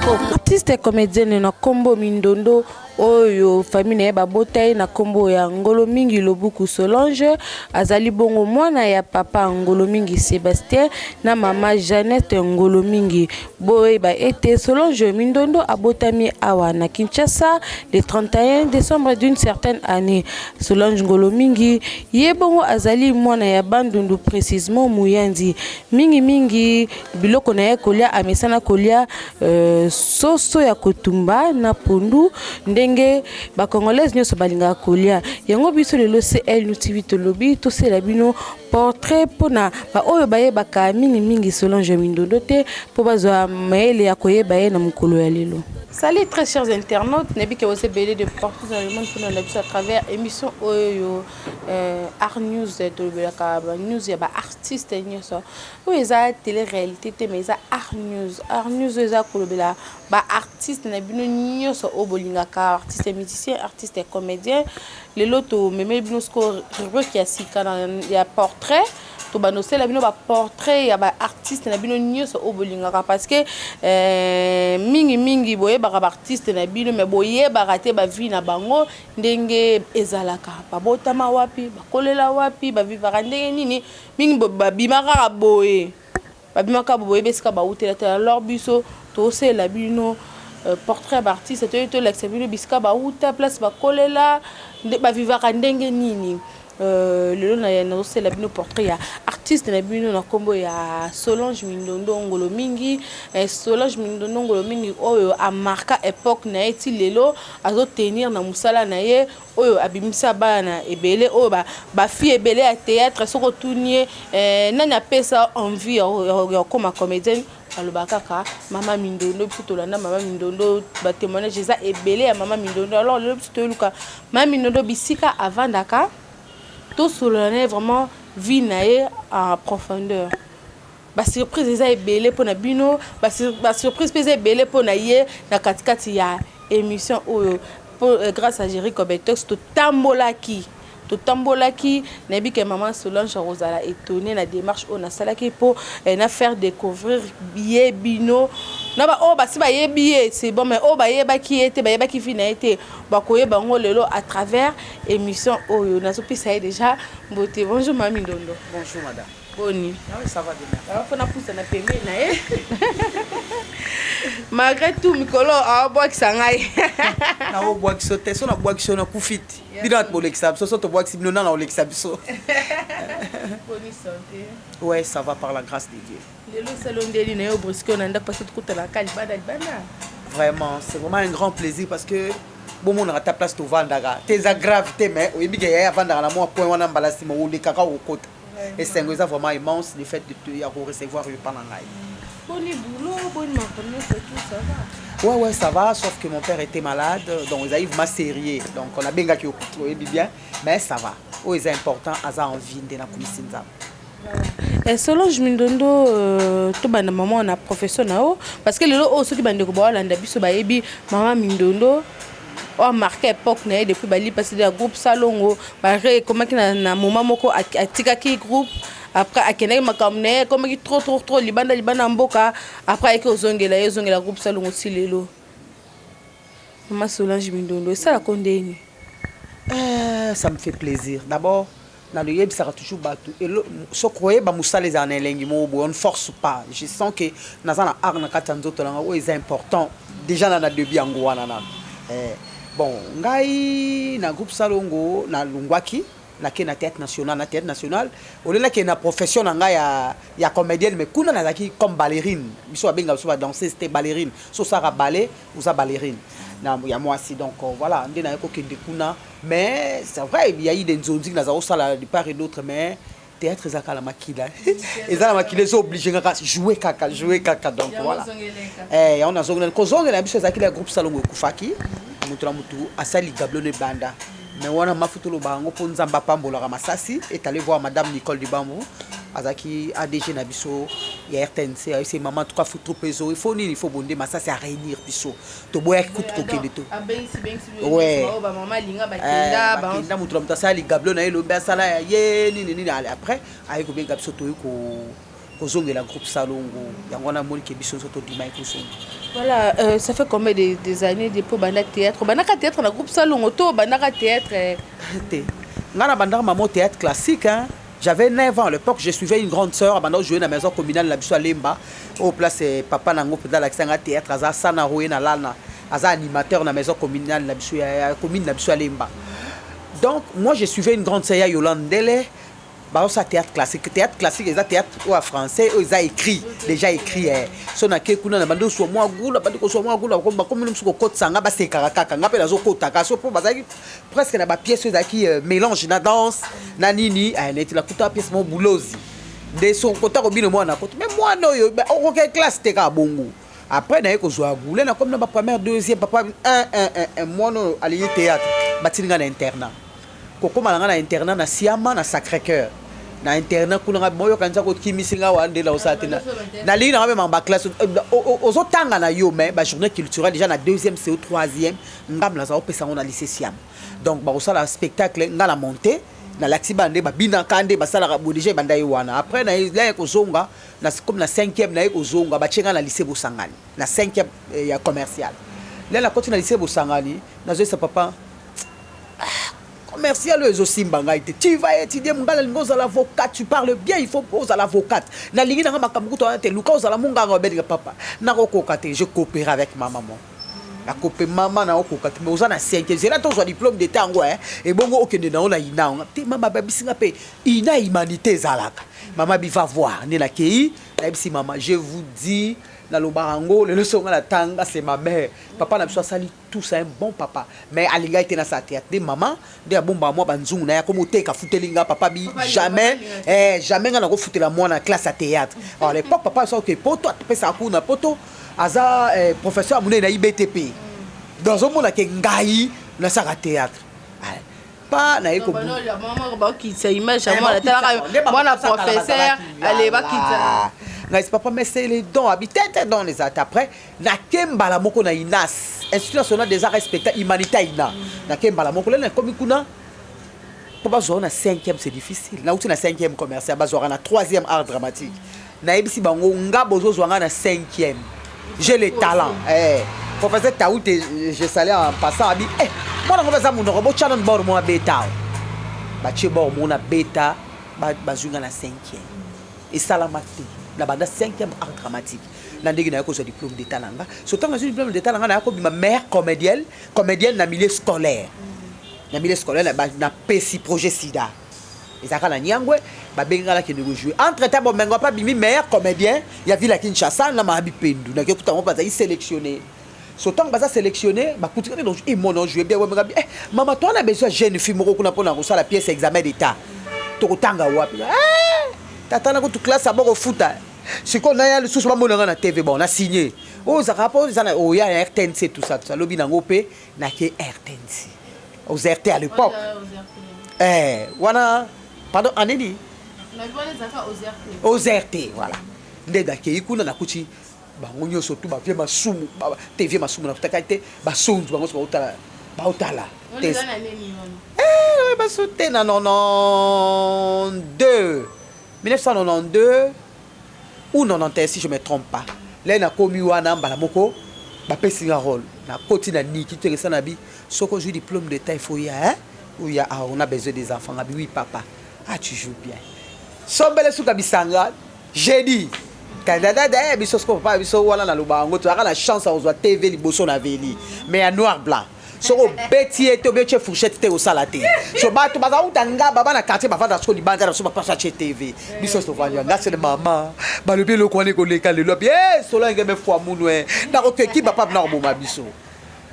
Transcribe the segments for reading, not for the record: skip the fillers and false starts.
Artiste et comédienne na Kombo Mindondo oyo famille ba botai na Kombo ya Ngolo Mingi Lobuku Solange azali bongo mwana ya papa Ngolo Mingi Sébastien na mama Jeannette Ngolo Mingi boye ba été Solange Mindondo abotami awa na Kinshasa le 31 décembre d'une certaine année. Solange Ngolo Mingi ye bongo azali mwana ya Bandundu précisément Muyandi mingi biloko na ye kolia amesana kolia soso ya kotumba na pondu ndenge ba congolaise nyoso balinga kolia yango biso lelo CL TV to lobby to c'est la bino portrait pona ba oyo baye baka mingi Solange Mindondo te po bazwa maele ya koyeba ye na mukolo ya lelo. Salut très chers internautes, Nebi que vous êtes belé de partout dans le monde pour nous à travers émission Oyo Art News de la news ya ba artiste nyoso. Oui, ça télé-réalité mais ça Art News ça kolobela ba artiste na bino nyoso obolinga ka artiste musicien, artiste comédien. Les loto meme bino score rubrique ya sika ya portrait to banosela bino ba portrait ya ba artiste na bino nyoso obolinga parce que mingi boye ba artiste na bino me boye ba raté ba vie na bango ndenge ezalaka ba botama wapi ba kolela wapi ba vivara ndenge nini mingi ba bimaka boye beska ba utela ta leur biso to c'est la bino portrait d'artiste to l'exabino biska ba uta place ba kolela ba vivara ndenge nini le na c'est la bino portrait ya artiste na bino na Kombo ya Solange Mindondo Ngolo Mingi Solange Mindondo Ngolo Mingi oyo a marqué époque na eti lelo azo tenir na musala na ye oyo abimisa bana ebele oyo ba fille ebele à théâtre soko tournier nani apesa envie ya comme comédienne alobakaka mama Mindondo plutôt landa mama Mindondo ba témoignage ça ebele ya mama Mindondo alors le plutôt luka mama Mindondo bisika avant daka tout solennel vraiment vie nae en profondeur. Ba surprise eza ebele pona bino, ba surprise pesa ebele pona ye na katikati ya émission oyo grâce à Jerry Kobetox to tambolaki na bi que maman Solange Rosala étonnée na démarche on a salaki pour na faire découvrir billet bino na ba o ba si ba yebié c'est bon mais o ba yeba ki était ba yeba ki fi na été ba koye bango lelo à travers émission oyo na so pisa déjà beauté. Bonjour Mami Ndondo. Bonjour madame. Boni. Ah oui, ça va bien. Alors faut na pousse na pembe na ye. Malgré tout mikolo a bois ki sangai. Na o bois ki sote so na bois ki so na kufiti. Bina to l'exab so to bois ki bino na l'exab so. Boni santé. Ouais, ça va par la grâce de Dieu. Lelo salon deli na yo brusque on anda parce que tout la cali bana. Vraiment, c'est vraiment un grand plaisir parce que bon mon à ta place to vandara. Tes aggravités mais o yebi ya vandara na mo point wana mbalasi mo wuli kaka o kota. Et c'est vraiment immense le fait de te recevoir pendant la Boni boulot, bonne maman, tout ça va. Ouais, ça va, sauf que mon père était malade, donc ils arrivent ma série. Donc on a bien gagné bien, mais ça va. C'est important, à ça envie de la commission. Et Solange Mindondo, tout le monde on a professionnel parce que les autres ceux qui bandent ko ba landa biso ba yebi maman Mindondo a marqué époque na depuis bali parce que le groupe Salongo ba comment na moment moko atika ki groupe après akene makamne comme qui trop libanda mboka après que ozongela groupe Salongo silelo maman Solange Mindondo ça la condamne. Ça me fait plaisir d'abord dans le yeb ça toujours battu et so croyez ba musala les anelengi mo on force pas je sens que nazana arna katanzo tolanga c'est important déjà na debi angwana na bon ngai na groupe Salongo na lungwaki na théâtre national on est là qui na profession nga ya comédienne mais kuna na zaki comme ballerine biso abenga biso ba danser c'était ballerine so sara ballet ou ça ballerine na ya moi aussi donc voilà ndé na ko kende kuna mais c'est vrai il y a eu des zones na za osala de part et d'autre mais théâtre za kala makila et za la makila so obligé nga jouer kaka donc voilà on a zongela ko zongela biso za kila groupe Salongo kufaki mutu asali gablone banda mais wana mafutolo bango po nzamba pambola masasi est allé voir madame Nicole Dibambo azaki ADG na biso ya RTNC c'est maman tout cas faut trop peso il faut bonder masasi à réunir biso to boya kutu kokende to ouais ba maman linga bakenda ba kenda mutu mtasali gablone elo basala ye nini après ayiko benga biso to ko kozongela groupe Salongo yango na moni ke biso soto dimai kozonga. Voilà, ça fait combien des années depuis banda théâtre? Bandaka théâtre na groupe Salongo to bandaka théâtre. Ngana bandaka maman théâtre classique hein. J'avais 9 ans à l'époque, je suivais une grande sœur pendant jouer dans la maison communale la biso à Lemba. Au place papa nango pedal l'accent théâtre aza sana roé na lana. Aza animateur dans la maison communale la biso à commune la biso à Lemba. Donc moi je suivais une grande sœur Yolande Dele. Bah ça théâtre classique ils ont théâtre ou en français ils ont écrit déjà écrit so na ke kuna na bando so moi gula bando ko so moi gula comme nous ko kota sanga ba se karaka nga pe na zo kota ka so po bazaki presque na ba pièce qui mélange na danse na nini net la kuta pièce mon boulozi de son kota ko bino moi na kota mais moi no yo o ko classe te ka bongo après na ko zo agula na comme na ba première deuxième papa un moi no allié théâtre batinga na internat koko malanga na internat na Siama na Sacré-Cœur na internat kuna moyo kanza ko kimisinga wande la osatina na li na même en classe aux otanga na yo mais ba journée culturelle déjà na deuxième c'est au troisième ngam la za opesa on na lycée Siama donc ba osala spectacle ngala monter na laxi bande ba bina kande ba sala ka bodije banda wana après na la ko zonga na comme na 5e na ko zonga ba chenga na lycée Bosangani na 5e ya commercial là la continue na lycée Bosangani na zo sa papa commercial aussi bangaite tu vas étudier mungala ngoza l'avocat tu parles bien il faut poser l'avocat na lingi na makambuku to te luka ozala munga ngobedi papa na kokoka te je coopère avec ma maman la coopère maman na kokoka te mais ozana 5e c'est là ton diplôme d'état ngo et bongo okende na ona ina te mama babisinga pe ina humanité zalaka maman bi va voir ne la kei na bisi maman je vous dis na lobarango le leçon la tanga c'est ma mère papa na biso sali tout ça un bon papa mais alinga était na sa théâtre de maman de bomba moi banzungu na ya comme oteka futelinga papa bi jamais jamais ngana ko futela moi na classe à théâtre alors à l'époque papa ça OK poto pesa ku na poto aza professeur amune na IBTP dans un monde que ngai na sa théâtre pas na eko maman ba ki sa image moi la tala moi la professeur allez ba kita na papa mais c'est les dons habitent dans les arts après na kembala moko na INAS Institut national des arts et spectacles humanité ina na kembala moko na comme kuna papa zo na 5e c'est difficile na uti na 5e commercial ba zo na 3e art dramatique na ebisi bango ngabo zo zo na 5e j'ai les talents professeur Taoute je salais en passant abi moi na ça mon robot challenge bord moi beta ba che bord mon na beta ba zunga na 5e et salamati na banda 5e art dramatique na ndenge na ko so diplôme d'état nanga so tant que diplôme d'état nanga na ko ma mère comédienne na milieu scolaire na pesi projet sida ezaka na nyangwe ba bengala ke de jouer entre temps bon mengo pas bimi meilleur comédien ya villa Kinshasa na mabi pendu na ke kutango pas y sélectionner so tant que ça sélectionner ba kutika donc et mon jouer bien ouais maman toi on a besoin jeune fille moko kuna pona ko sala pièce examen d'état to kotanga wapi tata na ko tu classe aboko futa si qu'on a le sous ba na TV bon on a signé oh ça rapport ça oh ya RTNC tout ça lobi na ngopé na ke RTNC aux RT à l'époque wana pardon aneni aux RT voilà ndega ke ikuna na kuti bango nyoso tu ba vie masumu TV masumu na kutakate ba sonzu bango so ba utala ba soute na 1992 ou 91 si je me trompe pas là na komi wana mbala moko ba pesi nga rôle na koti na niki tu ça na bi soko joue diplôme d'état il faut y a où y a on a besoin des enfants abi oui papa tu joues bien sombele suka bisanga j'ai dit kadada biso soko papa biso wala na lubango tu as la chance à TV liboso na veli mais en noir blanc soko beti eto beche fourchette te au salate so ba to baza utanga baba na quartier ba fanda so libanga so ba pasa che TV biso so vanya ngase de mama ba le bien le ko leka le lobi so la ngebe fo amunwe na ko ki ba papa na bo ma biso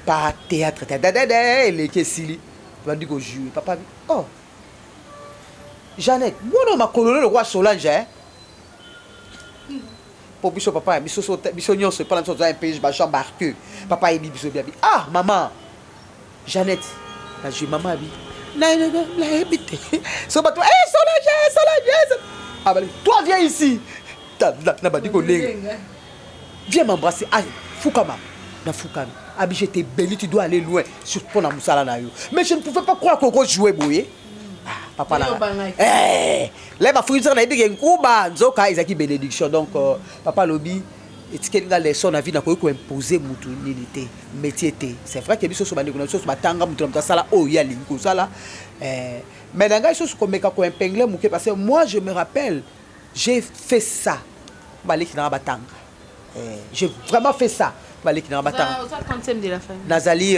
pas théâtre dada les kesili va dire ko jouer papa oh Jeannette moi ma colonel le roi Solange pour biso papa biso nyonso pas la chose un pays ba chambarque papa il dit biso bien maman Jeannette la joué maman bi la habite so ba toi Solange ah ben toi viens ici na ba dit ko viens m'embrasser Fukama na Fukami abi j'étais belle tu dois aller loin sur pour na musala na yo mais je ne pouvais pas croire qu'on jouait boyer papa na là ba fruits na bi nkuba nzoka ezaki bénédiction donc papa lobi etikeli nga leçon na vie na ko imposer mutu nini métier té c'est vrai que biso so bandi kuna so batanga mutu na sala o ya lingi ko sala mais dans ngai so ko meka ko impingler muke parce que moi je me rappelle j'ai fait ça baleki na batanga j'ai vraiment fait ça baleki na batanga quantième de la famille Nazali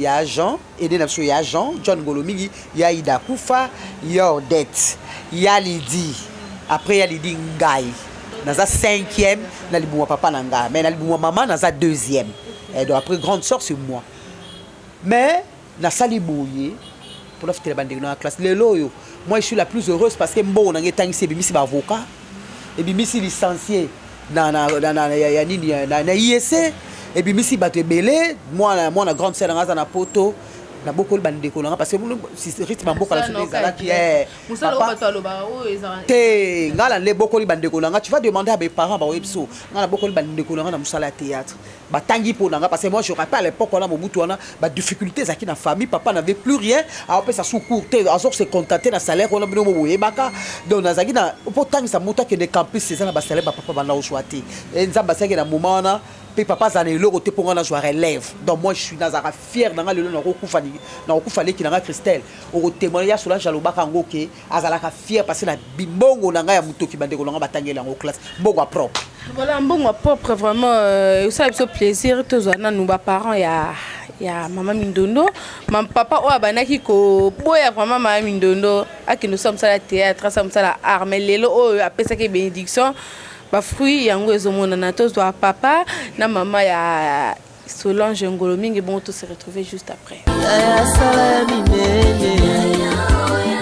ya Jean aidé na so ya Jean John Ngolomingi ya Ida Kufa ya Odette ya Lydie après ya Lydie Ngai naza 5e na libumwa papa na nga mais na libumwa maman naza 2e et donc après grande sœur c'est moi mais na sali boye pour la fête bande dans la classe lelo yo moi je suis la plus heureuse parce que mbo na ngetangisi bimisi ba avocat et bimisi licencié na ya nini na IEC et bimisi bato belé moi na grande sœur nga na poto na beaucoup bande de kolanga parce que si rythme beaucoup la chose là qui est te ngala le beaucoup bande de kolanga tu vas demander à mes parents ba webso ngala beaucoup bande de kolanga na musala théâtre ba tangi pour nanga parce que moi je rappelle à l'époque on a mobutu wana ba difficultés zaki na famille papa n'avait plus rien après ça sous court azor se contenter na salaire on a bino boye baka donc na zaki na pour tangi sa moto que de campus c'est ça na ba salaire papa bana au choiti et nzamba saki na moment na puis papa zane le côté pour on jouer relève donc moi je suis nazara fier dans le na kokufa leki na Christelle au témoignage sur la jalobaka ngoke azalaka fier parce que na bimbongo na nga ya mutoki bande ko nga batangela en classe bongo propre voilà bongo propre vraiment ça a plaisir tous nos parents ya maman Mindondo mon papa o abanaki ko boya vraiment maman Mindondo aki nous sommes à la théâtre sommes à la armée lelo o apesa ke bénédiction ba fruit yango ezomona na tous doit papa na maman ya Solange Ngolomingi bon tout se retrouver juste après.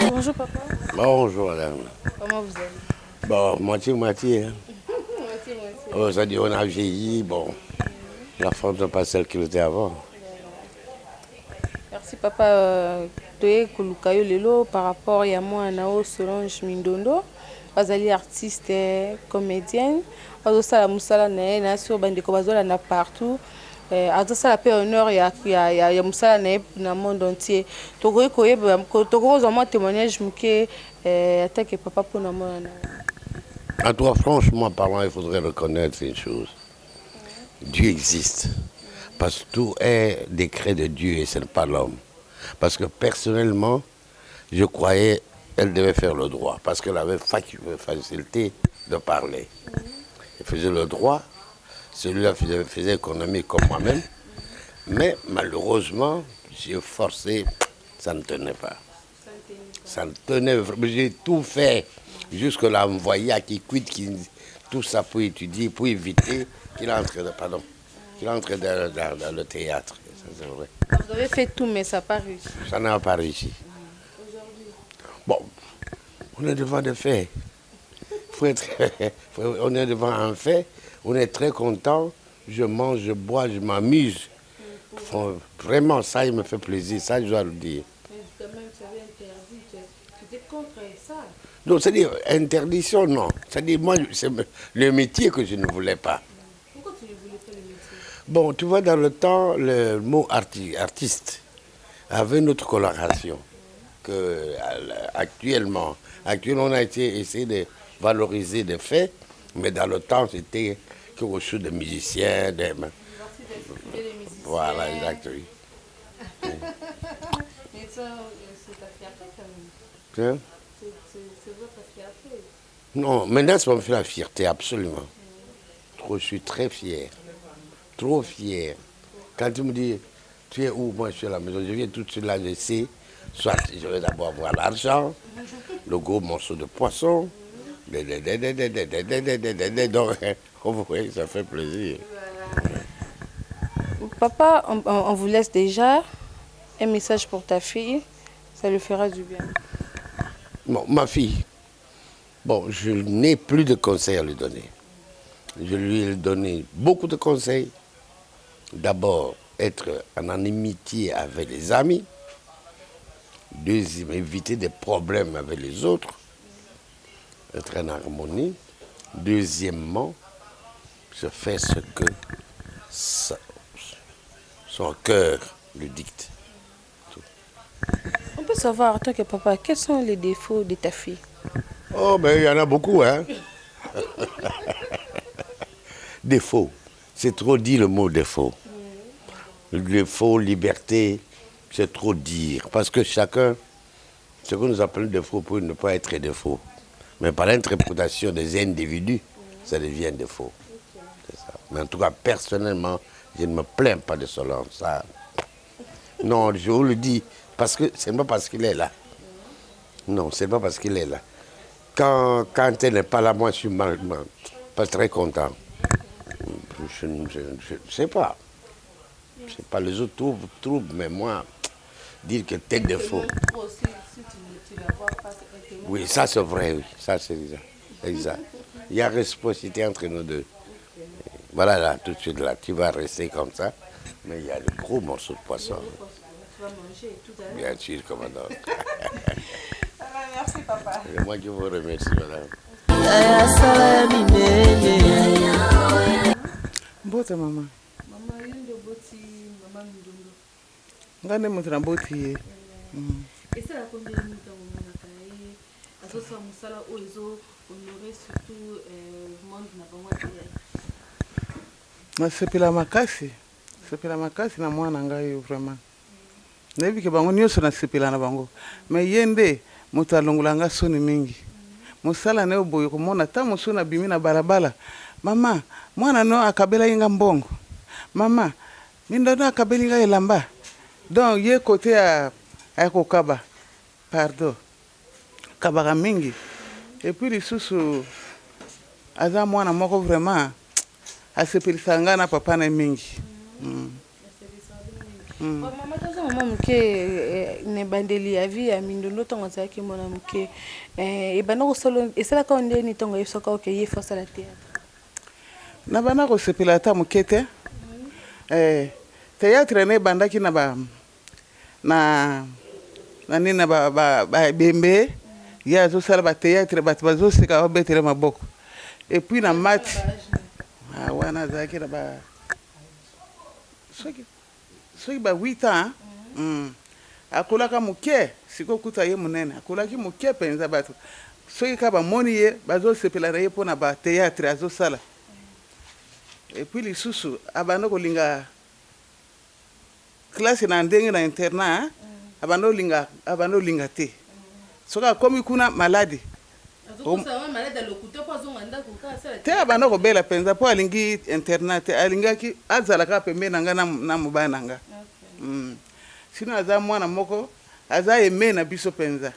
Bonjour papa. Bonjour madame. Comment vous allez? Bon, moitié. Hein. Moitié. Oh, ça dit on a vieilli, bon. La forme n'est pas celle qu'il était avant. Merci papa. Toye kulukayo lelo par rapport à moi nao Solange Mindondo. Bazali artiste, comédienne. Bazosala musala na sur bandeko bazola na partout. Ça la paix honneur ya musala na monde entier tokoyi koyeba tokoza moi témoignage muke attaque papa pour na mona. À toi franchement parlant il faudrait reconnaître une chose. Dieu existe parce que tout est décret de Dieu et ce n'est pas l'homme. Parce que personnellement je croyais elle devait faire le droit parce qu'elle avait facilité de parler. Elle faisait le droit. Celui-là faisait économie comme moi-même. Mais malheureusement, j'ai forcé, ça ne tenait pas. Ça ne tenait pas. J'ai tout fait. Jusque-là, on me voyait à qui quitte, tout ça pour étudier, pour éviter qu'il entre, dans le théâtre. Ça, c'est vrai. Vous avez fait tout, mais ça n'a pas réussi. Ça n'a pas réussi. Bon, on est devant des faits. On est devant un fait. On est très content, je mange, je bois, je m'amuse. Vraiment, ça, il me fait plaisir, ça, je dois le dire. Mais quand même, tu avais interdit, tu étais contre ça. Non, c'est-à-dire, interdiction, non. C'est-à-dire, moi, c'est le métier que je ne voulais pas. Pourquoi tu ne voulais pas le métier? Bon, tu vois, dans le temps, le mot artiste avait une autre coloration que actuellement. Actuellement, on a essayé de valoriser des faits, mais dans le temps, c'était quelque chose de musicien, de... Voilà, exact, oui. Mais ça, c'est ta fierté quand même. C'est votre fierté. Non, maintenant, ça me fait la fierté, absolument. Je suis très fier. Trop fier. Quand tu me dis, tu es où? Moi, je suis à la maison. Je viens tout de suite là, je sais. Soit je vais d'abord avoir l'argent, le gros morceau de poisson. Donc, vous voyez, ça fait plaisir. Papa, on vous laisse déjà un message pour ta fille. Ça lui fera du bien. Bon, ma fille, bon, je n'ai plus de conseils à lui donner. Je lui ai donné beaucoup de conseils. D'abord, être en amitié avec les amis. Deuxième, éviter des problèmes avec les autres. Être en harmonie. Deuxièmement, je fais ce que son cœur lui dicte. On peut savoir, en tant que papa, quels sont les défauts de ta fille? Oh, ben il y en a beaucoup, hein. Défaut. C'est trop dit le mot défaut. Défaut, liberté, c'est trop dire. Parce que chacun, ce que nous appelons défaut peut ne pas être défaut. Mais par l'interprétation des individus, ça devient défaut. C'est ça. Mais en tout cas, personnellement, je ne me plains pas de Solange. Ça. Non, je vous le dis, parce que c'est pas parce qu'il est là. Non, c'est pas parce qu'il est là. Quand elle n'est pas là, moi, je suis pas très content. Je ne sais pas. Je sais pas, les autres trouvent, mais moi, dire que tel défaut. Oui, ça c'est vrai, oui. Ça c'est exact. Il y a réciprocité entre nous deux. Voilà, là, tout de suite, là, tu vas rester comme ça. Mais il y a de gros morceaux de poisson. Tu vas manger tout à l'heure. Bien sûr, commandant. Merci, papa. C'est moi qui vous remercie, madame. Bota mama. Maman, il y a une boti, maman Ndondo. Ngane mutu na boti ye. Et c'est la combien de minutes dans mon ataï? À ce moment là, oiseau, on aurait surtout monde n'a pas moi. Nasepela makasi. Sepela makasi na mwana ngai vraiment. Nebi ke bango nyonso nasepela na bango. Mais yende mutu alongolanga soni mingi. Musala ne oboyo komona ta musu na bimi na balabala. Mama, mwana no akabela inga mbongo. Mama, mindono akabela inga elamba. Donc ye côté ya kokaba. Pardon. Kabaka mingi. Et puis lisusu aza mwana moko vraiment asepelisa nga na papa na mingi. Maman, tu as un moment que ne bandeli ya vie ya mindondo tongo za ki mona muke e bana solo et c'est là quand on dit ni tongo yeso ka que yé force la terre. Na bana ko sepela ta mukete. Théâtre ne bandaki na ba na nina ba bembe ya zo sala ba théâtre ba zo sika ba betere maboko. Et puis na mat wana zaki na ba soki ba 8 ans akolaka muke siko kuta ye munene akolaki muke penza bato soki ka ba moni ye bazo sepela na ye pona ba théâtre azo sala. Et puis lisusu abando kolinga classe na ndenge na internat abando linga te soka komi kuna malade te abando ko bela penza po alingi internat alingaki azalaka pembe nanga na mobana nanga sino aza mwana moko aza eme na biso penza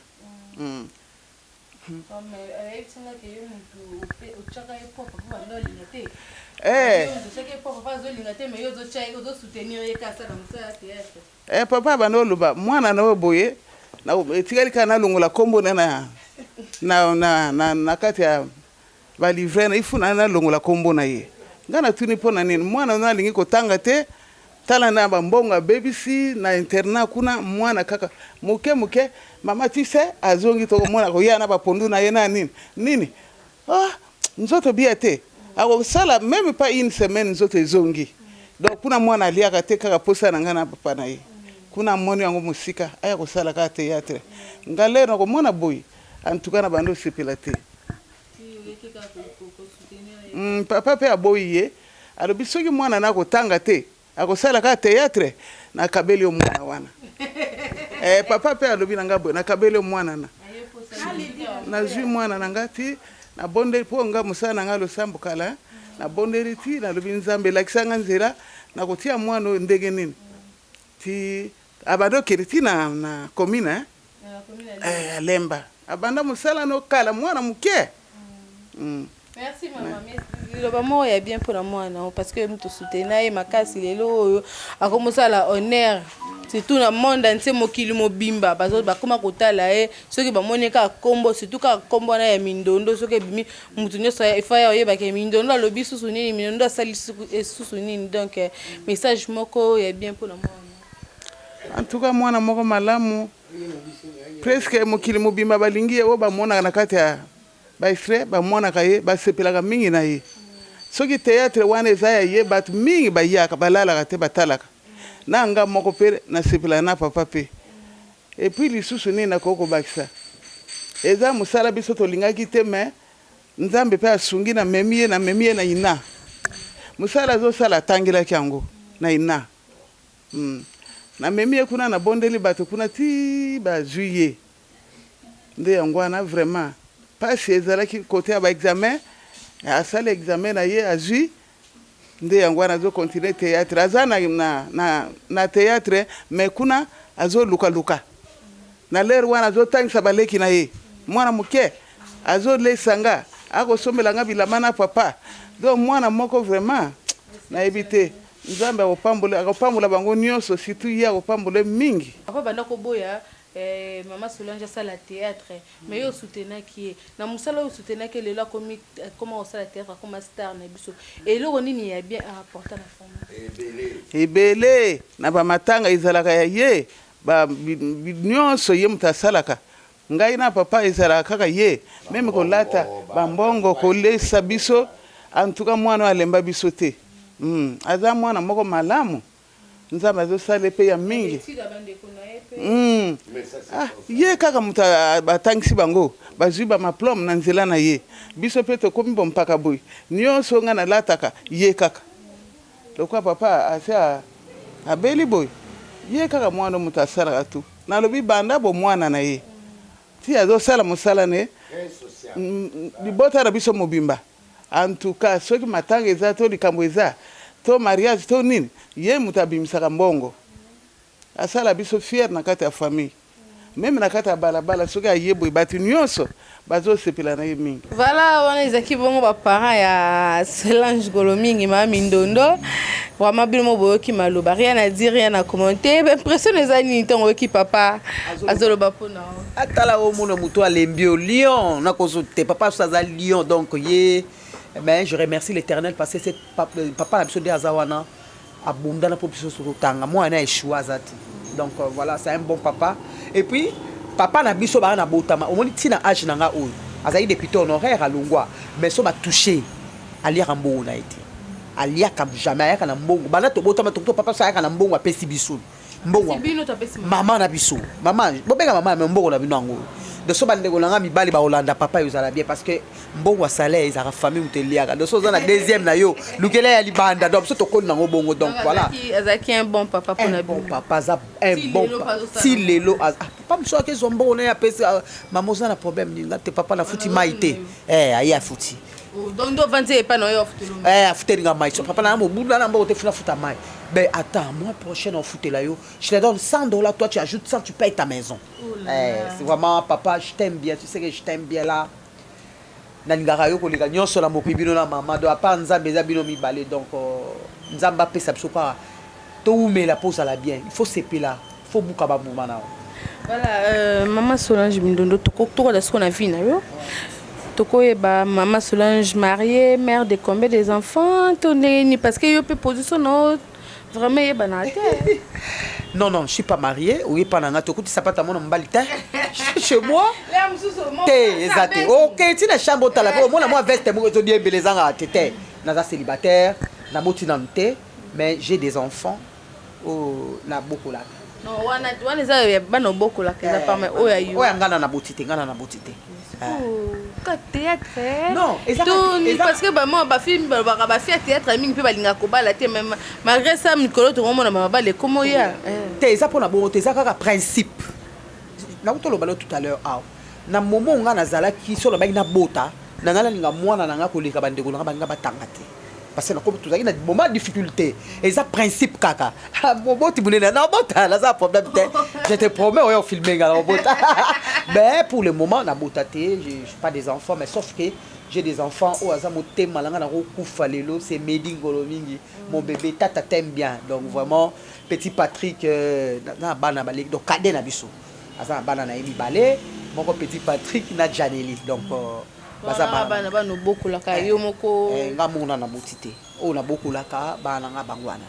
papa banoluba mwana na boye na tikali kana longola kombo na kati ya ba livre na ifuna na longola kombo na ye ngana tuni pona nini mwana na lingi kotanga te tala na bambonga babysy na internat kuna mwana kaka muke mama tise azongi to mwana ko yana ba pondu na ye na nini nzoto bia te ako sala même pas une semaine nzoto ezongi donc kuna mwana aliaka te kaka posa na ngana papa na ye kuna moni yango musika aya ko sala ka théâtre ngaleno ko mona boy en tout cas na bando sepela te papa pe aboyi ye alobi soki mwana na ko tanga te akosala ka théâtre na kabeli o mwana wana papa pe alobi na ngabo na kabeli o mwana na zui mwana na ngati na bonde po nga musana ngalo sambu kala na bonde ti na lobi nzambe lakisanga nzela na kotia mwana ndege nini ti abado kiriti na commune Lemba abanda musala no kala mwana muke. Merci maman. Le maman est bien pour la mwana parce que nous te soutenons et makasi lelo akomosa la honneur surtout na monde entier mokili mobimba bazo bakoma kotala soki bamoneka kombo surtout ka kombo na ya mindondo soki bimi mutu nyoso ifaya oyeba ke mindondo alobi susu nini mindondo asali susu nini donc message moko est bien pour la mwana. En tout cas mwana moko malamu presque mokili mobimba balingi o bamona na kati ya ba isre ba mwana kaye ba sepelaka mingi na ye soki théâtre wana ezaya ye bat mingi ba yaka balala te batalaka na nga moko pere na sepela na papa pe et puis lisusu nini nakoko bakisa eza musala biso tolingaki te mais nzambe pe asungi na memie na ina musala zo sala tangilaki yango na ina na memie kuna na bondeli bato kuna ti ba juillet nde yango wana vraiment pasi ezalaki côté ya ba examen asala examen na ye azwi nde yango wana zo continuer théâtre aza na théâtre mais kuna azo luka na lere wana azo tangisa baleki na ye mwana muke azo lesanga ako somelanga bilama na papa donc mwana moko vraiment na ebite nzambe akopambola bango nyonso surtout ye akopambola mingi papa banda koboya Maman Solange ça la théâtre mais yo soutenaki na musala yo soutenaki lelo comme comment ça la théâtre comme star na biso et lo nini ya bien apporter la famille ebele na ba matanga izalaka ya ye ba nyonso ye mutasalaka ngai na papa ezalaka kaka ye même ko lata bambongo ko lesa biso en tout cas mwana alemba biso te aza mwana moko malamu nzambe azosala pe ya mingi ye kaka mutu batangisi bango bazwi bamaplome na nzela na ye biso mpe tokomi bompaka boye nyonso nga nalataka ye kaka lokwa papa ase abeli boye ye kaka mwana mutu asalaka tu nalobi banda bomwana na ye ti azosala mosala ne libota na biso mobimba en tout cas soki matanga eza to likambo eza to mariage to nini ye mutu abimisaka mbongo asala biso fier na kati ya famille même na kati ya balabala soki aye boye bato nyonso bazosepela na ye mingi voilà wana ezaki bongo baparent ya Solange Ngolo mingi mama Mindondo vraiment bino boyoki maloba rien à dire rien à commenter impression eza nini ntango oyoki papa azoloba mpona atala omona moto alembi o lion nakozo te papa so aza lion donc ye mais je remercie l'Éternel parce que c'est papa na biso de azawana abondana pour biso sotanga moi na échoué azati donc voilà c'est un bon papa et puis papa na biso ba na botama omoni tina âge nanga oyo azali député honoraire à Longwa mais so ba touché alia kambo na été alia kam jamais kana mbongo bana to botama to papa sa kana mbongo apesi biso mbongo mama na biso mama bobenga mama mais mbongo na bino ngo de so bande kolanga mibali ba Hollanda papa yozala bien parce que mbongo salaire ezaka famille muteliaka de so za na deuxième na yo lukela ya libanda donc so to konna ngo bongo donc voilà azaki un bon papa pour na bon papa za un bon si lelo papa mso ke zombo na ya pesa mama za na problème ni ngate papa na futi maite aya futi donc do vendre pas no yo futi futi nga mai so papa na mo bula na mbo te funa futa mai ben attends mois prochain on fout là yo je te donne $100 toi tu ajoutes 100 tu payes ta maison c'est vraiment papa je t'aime bien tu sais que je t'aime bien là nalingaka yo koleka nyonso na mopi bino na mama do apa nzambe eza bino mibale donc nzamba pesa biso pa to umela pose la bien il faut sepela faut buka ba muma na voilà maman Solange Mindondo toko da ce qu'on a vu na yo toko ba maman Solange mariée mère de combien des enfants tonné parce que yo peut position non vraiment ye banate non non je suis pas mariée oui pas nanga to kuti sapata mona mbalita chez moi té ezate OK tu na chambre tala po mona moi veste mo to die belezanga tete naza célibataire na boti na nté mais j'ai des enfants na beaucoup là non wana za bana beaucoup là que pas mais oya yo oya ngana na botité ka théâtre non parce que moi ba film ba fille théâtre mingi pe balinga ko bala te même malgré ça mikolo to mona mama bale comment ya te ça pour na bon te ça kaka principe na utolo balo tout à l'heure na momo nga na zala ki so lo ba ina bota na ngala linga mwana na nga ko leka bandeko nga banga batanga te parce que na ko tout na moment difficulté et ça principe kaka momo ti bunena na bota là ça problème te je te promets on filmer nga bota mais pour le moment na bota te j'ai pas des enfants mais sauf que j'ai des enfants au azamo tema langa na ko kufa lelo c'est Medi Ngolo mingi mon bébé tata t'aime bien donc vraiment petit Patrick na bana balé donc cadet na biso asa bana na emi balé mon petit Patrick na Janeli donc baza bana bana beaucoup la ka yo moko nga mona na botité o na beaucoup la ka bana nga bangwana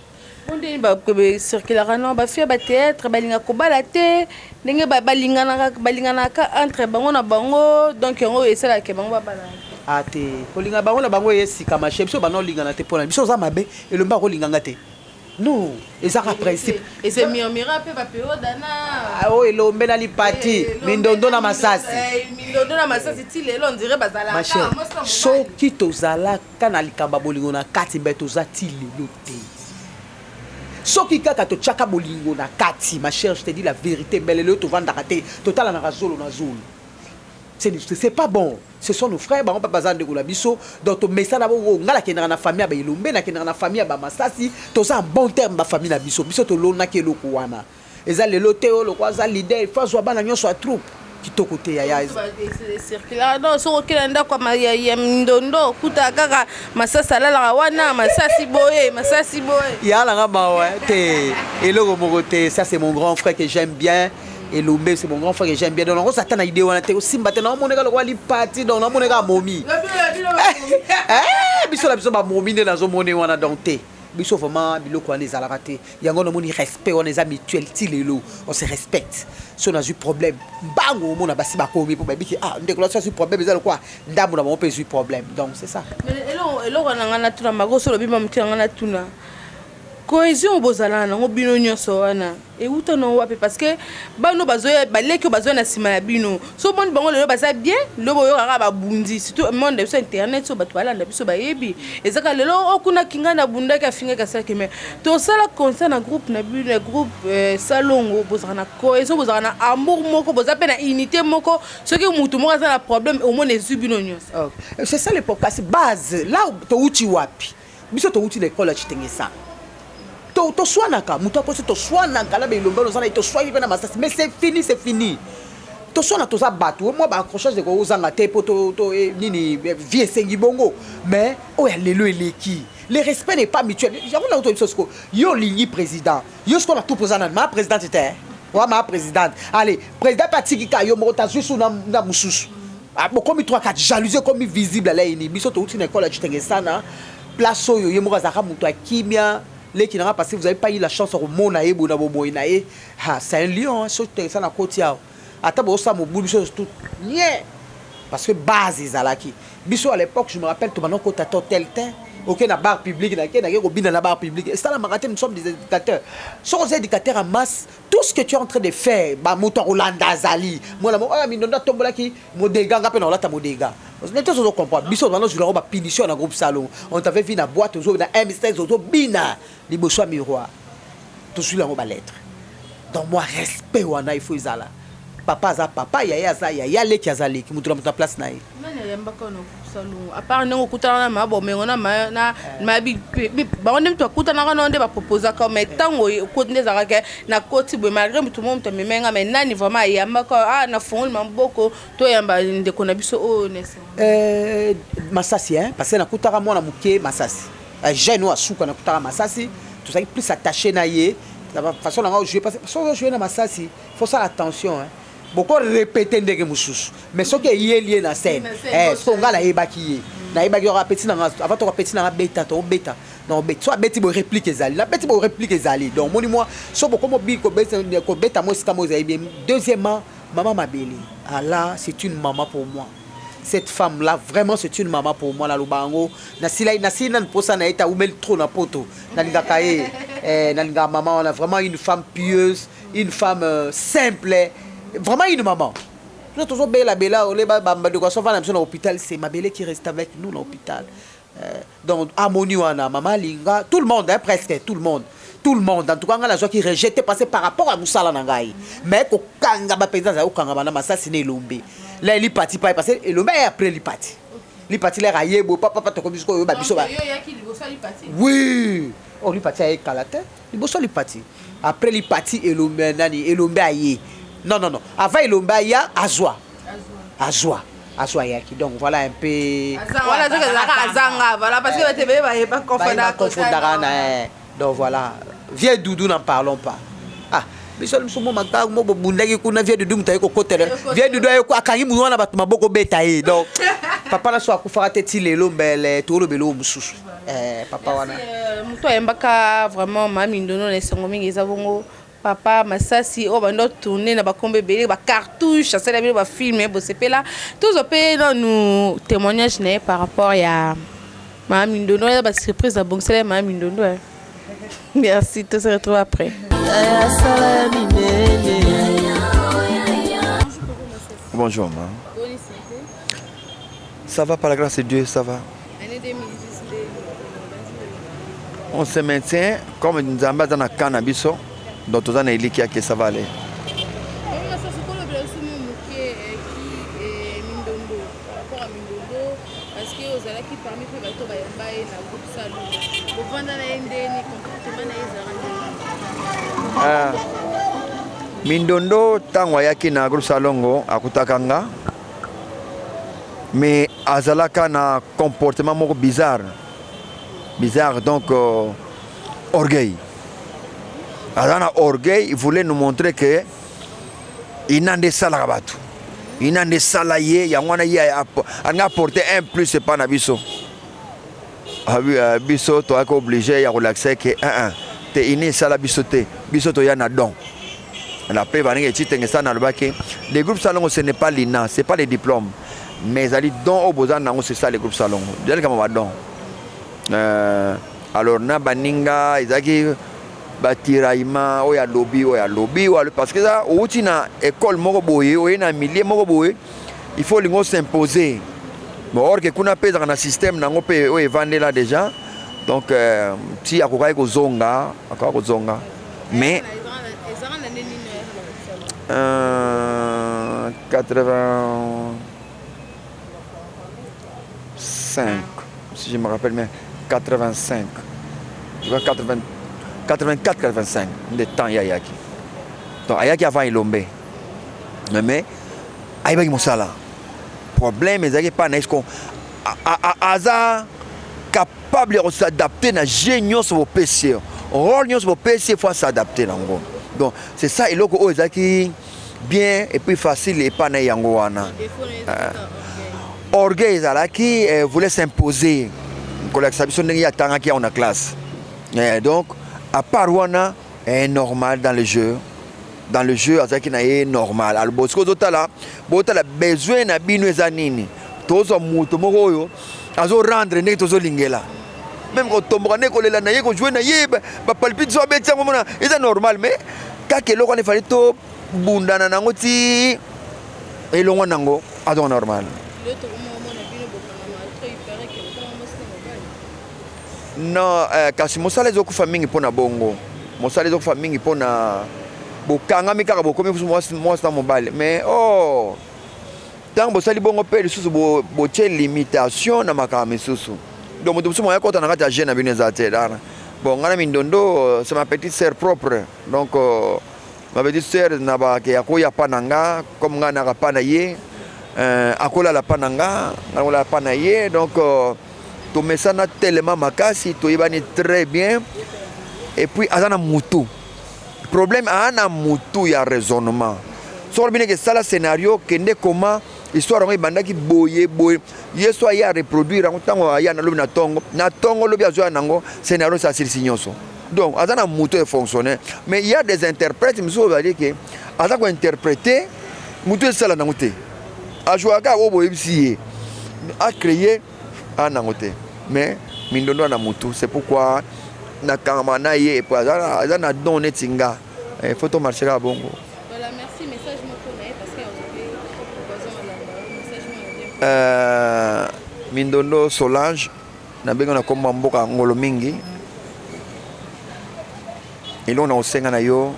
onde ba circuler non ba fia ba théâtre balinga ko bala te ndenge balingana ka entre bango na bango donc yango esala ke bango bala ate kolinga bango na bango yesika ma chef so bano lingana te pona biso za mabe elomba ko linganga te non ezaka principe et c'est murmura pe ba période na oh elombe na lipati mindondo na masasi mindondo na masasi ti lelo on dirait bazala ma chère soki tozalaka na likamba bolingo na kati mbe toza ti lelo te soki kaka totiaka bolingo na kati ma chère je te dis la vérité mbe lelo tovandaka te totalanaka zolo na zolo c'est pas bon. Ce sont nos frères, on pas besoin de la biso. Donc, mais ça d'abord, on a la famille à Elombe, la famille à Masasi, tout ça en bon terme, ma famille à biso. Biso to lona ke lo kuana. Et ça le lotéo, le quoi ça l'idée, il faut soit ban na soit troupe. Qui to côté ya. C'est circulaire. Non, so okilanda kwa ya ndondo kuta kaka Masasa la wana Masasi boye. Ya la ngamba ouais, te eloko mokote, ça c'est mon grand frère que j'aime bien. Et Lombe, c'est mon grand frère que j'aime bien. Donc, on s'attend à l'idée, on a été aussi maintenant, on a le parti, donc on a momi. Biso la biso ba momi dans zo moni wana donté. Biso vraiment biloko wana ezala raté. Yango no moni respect, on est mutuel ti lelo, on se respecte. Si on a eu problème, bango mona basi ba komi pour baby ah ndeko la ça sur problème ezala quoi? Ndamu na mo pe eu problème. Donc c'est ça. Mais elo wana na tuna magoso lo bima mutanga na tuna. Cohésion bozala na ngobino nyonso wana e uta no wapi parce que bano bazoya baleki bazoya na sima ya bino so bon bango lelo baza bien lobo yo kaka babundi surtout monde sur internet so bato balanda biso bayebi ezaka lelo okuna kinga na bunda ka finga ka saki mais to sala concert na groupe na bino groupe salongo bozala na cohésion bozala na amour moko boza pe na unité moko soki mutu moko za na problème au moins les bino nyonso c'est ça le podcast base là to uti wapi biso to uti l'école à Chitengesa to soanaka mutu aposi to soanaka la belombe ozana to soaki na masasi mais c'est fini to soana to za bato moi ba accrochage de ko zanga te po to nini vie sengi bongo mais o ya lelo eleki le respect n'est pas mutuel j'avoue là to biso yo lingi président yo ce qu'on a tout posé ma présidente était wa ma présidente allez président patiki ka yo mo ta juste na mususu comme 3-4 jalousie comme visible là ini biso to uti na école à Chitengesa na place oyo yo mo zaka mutu akimia. Les qui n'ont passé, vous n'avez pas eu la chance de monaïe, c'est un lion, ça n'a côté. Attends, ça m'a boule tout. Parce que base est là qui. Biso à l'époque, je me rappelle, tout maintenant quand tu as tel temps, ok, na bar public, na bar public. Et ça, la marathon, nous sommes des éducateurs. Sont des éducateurs en masse. Tout ce que tu es en train de faire, bah, moto Rolanda Zali, moi, la minonda tombola qui, modéga, rappelle, on l'a ta modéga. Mais tout ça, comprend. Biso, maintenant, je leur ai punition dans le groupe salon. On t'avait vu dans la boîte, dans M16, bina, les bourgeois miroirs. Tout celui-là, on va l'être. Donc, moi, respect, il faut y aller. Papa, ça, papa, yaya, les qui a zali, qui m'a ta place. À part nous kutana na bon mais on a na mabi ba on to kutana na onde ba proposer comme tango ko ndeza ka na koti bo malgré tout le monde me menga mais nani vraiment yamba ko na fongol mamboko to yamba ndeko na biso o nese Masasi hein parce que na kutara mona muke Masasi jeune wa suka na kutara Masasi tout ça plus attaché na ye la façon on jouer parce que jouer na Masasi faut faire attention hein beaucoup répéter ndenge mususu mais ce qui est lié na scène so ngala ebaki na ebaki ora petit na avant to petit na beta to beta non beta soit beti bo réplique ezali la beti bo réplique ezali donc moni moi so beaucoup mo bi ko beta mo sika mo ezali bien deuxièmement maman Mabeli Allah c'est une maman pour moi cette femme là vraiment c'est une maman pour moi la lubango na sila na posa na eta ou mel trop na poto na linga kae na linga maman on a vraiment une femme pieuse une femme simple. Vraiment une maman. Nous toujours bella de quoi souvent à l'hôpital c'est Mabele qui reste avec nous à l'hôpital. Donc harmonie wana maman linga tout le monde hein, presque tout le monde en tout cas la joie qui rejette passer par rapport à Moussala nangai mais ko kanga ba président za kanga bana assassiné Lombe là il parti pas parce que Lombe après il parti les railler papa to comme biso ba biso ba oui on lui parti avec Kalate il bosso lui parti après il parti Lombe nani Lombe aye. Non. Avant, il y a Azwa. Yaki. Donc voilà un peu. Voilà, parce que tu ne pas confondre. Donc voilà. Vieux Doudou, n'en parlons pas. Ah, mais ça, nous sommes maintenant, vieux Doudou, vieux Doudou, Akari Mouana, Maboko Betaï. Donc, papa, la soirée, Koufara Teti, les lombes, tout le bélo, Moussous. Papa, wana. Toi, Mbaka, vraiment, Mami, nous, les Sangoming, les avons. Papa Masasi o bando tourner na ba kombe belé ba cartouche ça la ba filmer bo c'est là tous au pays dans nous témoignages né par rapport à Mama Mindondo ba surprise à Bongsele Mama Mindondo Merci, tout se retrouve après. Bonjour, maman. Ça va par la grâce de Dieu, ça va. On se maintient comme nous avons dans la cannabis, donc on a dit que ça va aller. Mindondo tango ayaki na groupe salongo akutakanga mais azalaka na comportement moko bizarre donc orgueil azana orgueil, il voulait nous montrer que il n'a de salaka batu il n'a de salaye yangwana ya anga porter un plus c'est pas na biso biso to aka obligé ya relaxer que te ini sala biso to ya na don. La paix va les groupes salon, ce n'est pas l'INA, ce n'est pas les diplômes. Mais ils don au besoin, c'est ça les groupes salon. Alors, na baninga, ils batiraima, oya lobby, parce que ça, au tina école mokoboye, ou na milieu mokoboye, il faut les s'imposer. Bon, or que kuna pèse dans un système, na ngopé o evande là déjà. Donc, si akokai ko zonga, mais 85, si je me rappelle bien, 85, je vois 84-85, le temps Yayaki. Donc Ayaki avant Ilombe. Mais Aïbaki Moussala. Problème, c'est pas n'est-ce qu'on a capable de s'adapter à géniaux sur vos PC. Rôle sur vos PC, il faut s'adapter. Donc c'est ça, il y a qui bien et puis facile et pas n'ayangouana. Orgueil, qui voulait s'imposer. Collection de Yatanga qui est en classe. Donc, à part Wana, est normal dans le jeu. Dans le jeu, c'est normal. Alors, parce que Botala besoin de binouezanini. Tous les gens qui ont rendre les gens lingela. Même quand on a joué na palpite c'est normal mais quand que l'on fait tout bundana nangoti et l'on nango adon normal. Non, kasi mosala ezoku famille pona bongo. Mosala ezoku famille pona bokanga mikaka bokomi mwasa mobile mais oh tant bosali bongo pe lisusu bo limitation na makama misusu. Donc, je suis jeune bon, c'est ma petite sœur propre. Donc, ma petite sœur n'a pas pananga, comme n'a pas naïe, akola la pananga, la panaye. Donc, tout me ça tellement makasi, tout est très bien. Et puis, azana mutu. Problème, ana mutu ya raisonnement. Sur bien que ça le scénario, que ne comment histoire on banda ki boye yeso ya reproduire en tango ya na lobi na tongo lobi azo nango scénario ça sur signonso donc azana muto est fonctionner mais il y a des interprètes miso va dire que aza ko interpréter muto sala nangote a jouer ka obo ebisi a créer a nangote mais mindondo na muto c'est pourquoi na kamana ye et puis azana donner tinga photo marcher à bongo. Mindondo Solange na benga na komba mboka ngolo mingi ilo na osenga na yo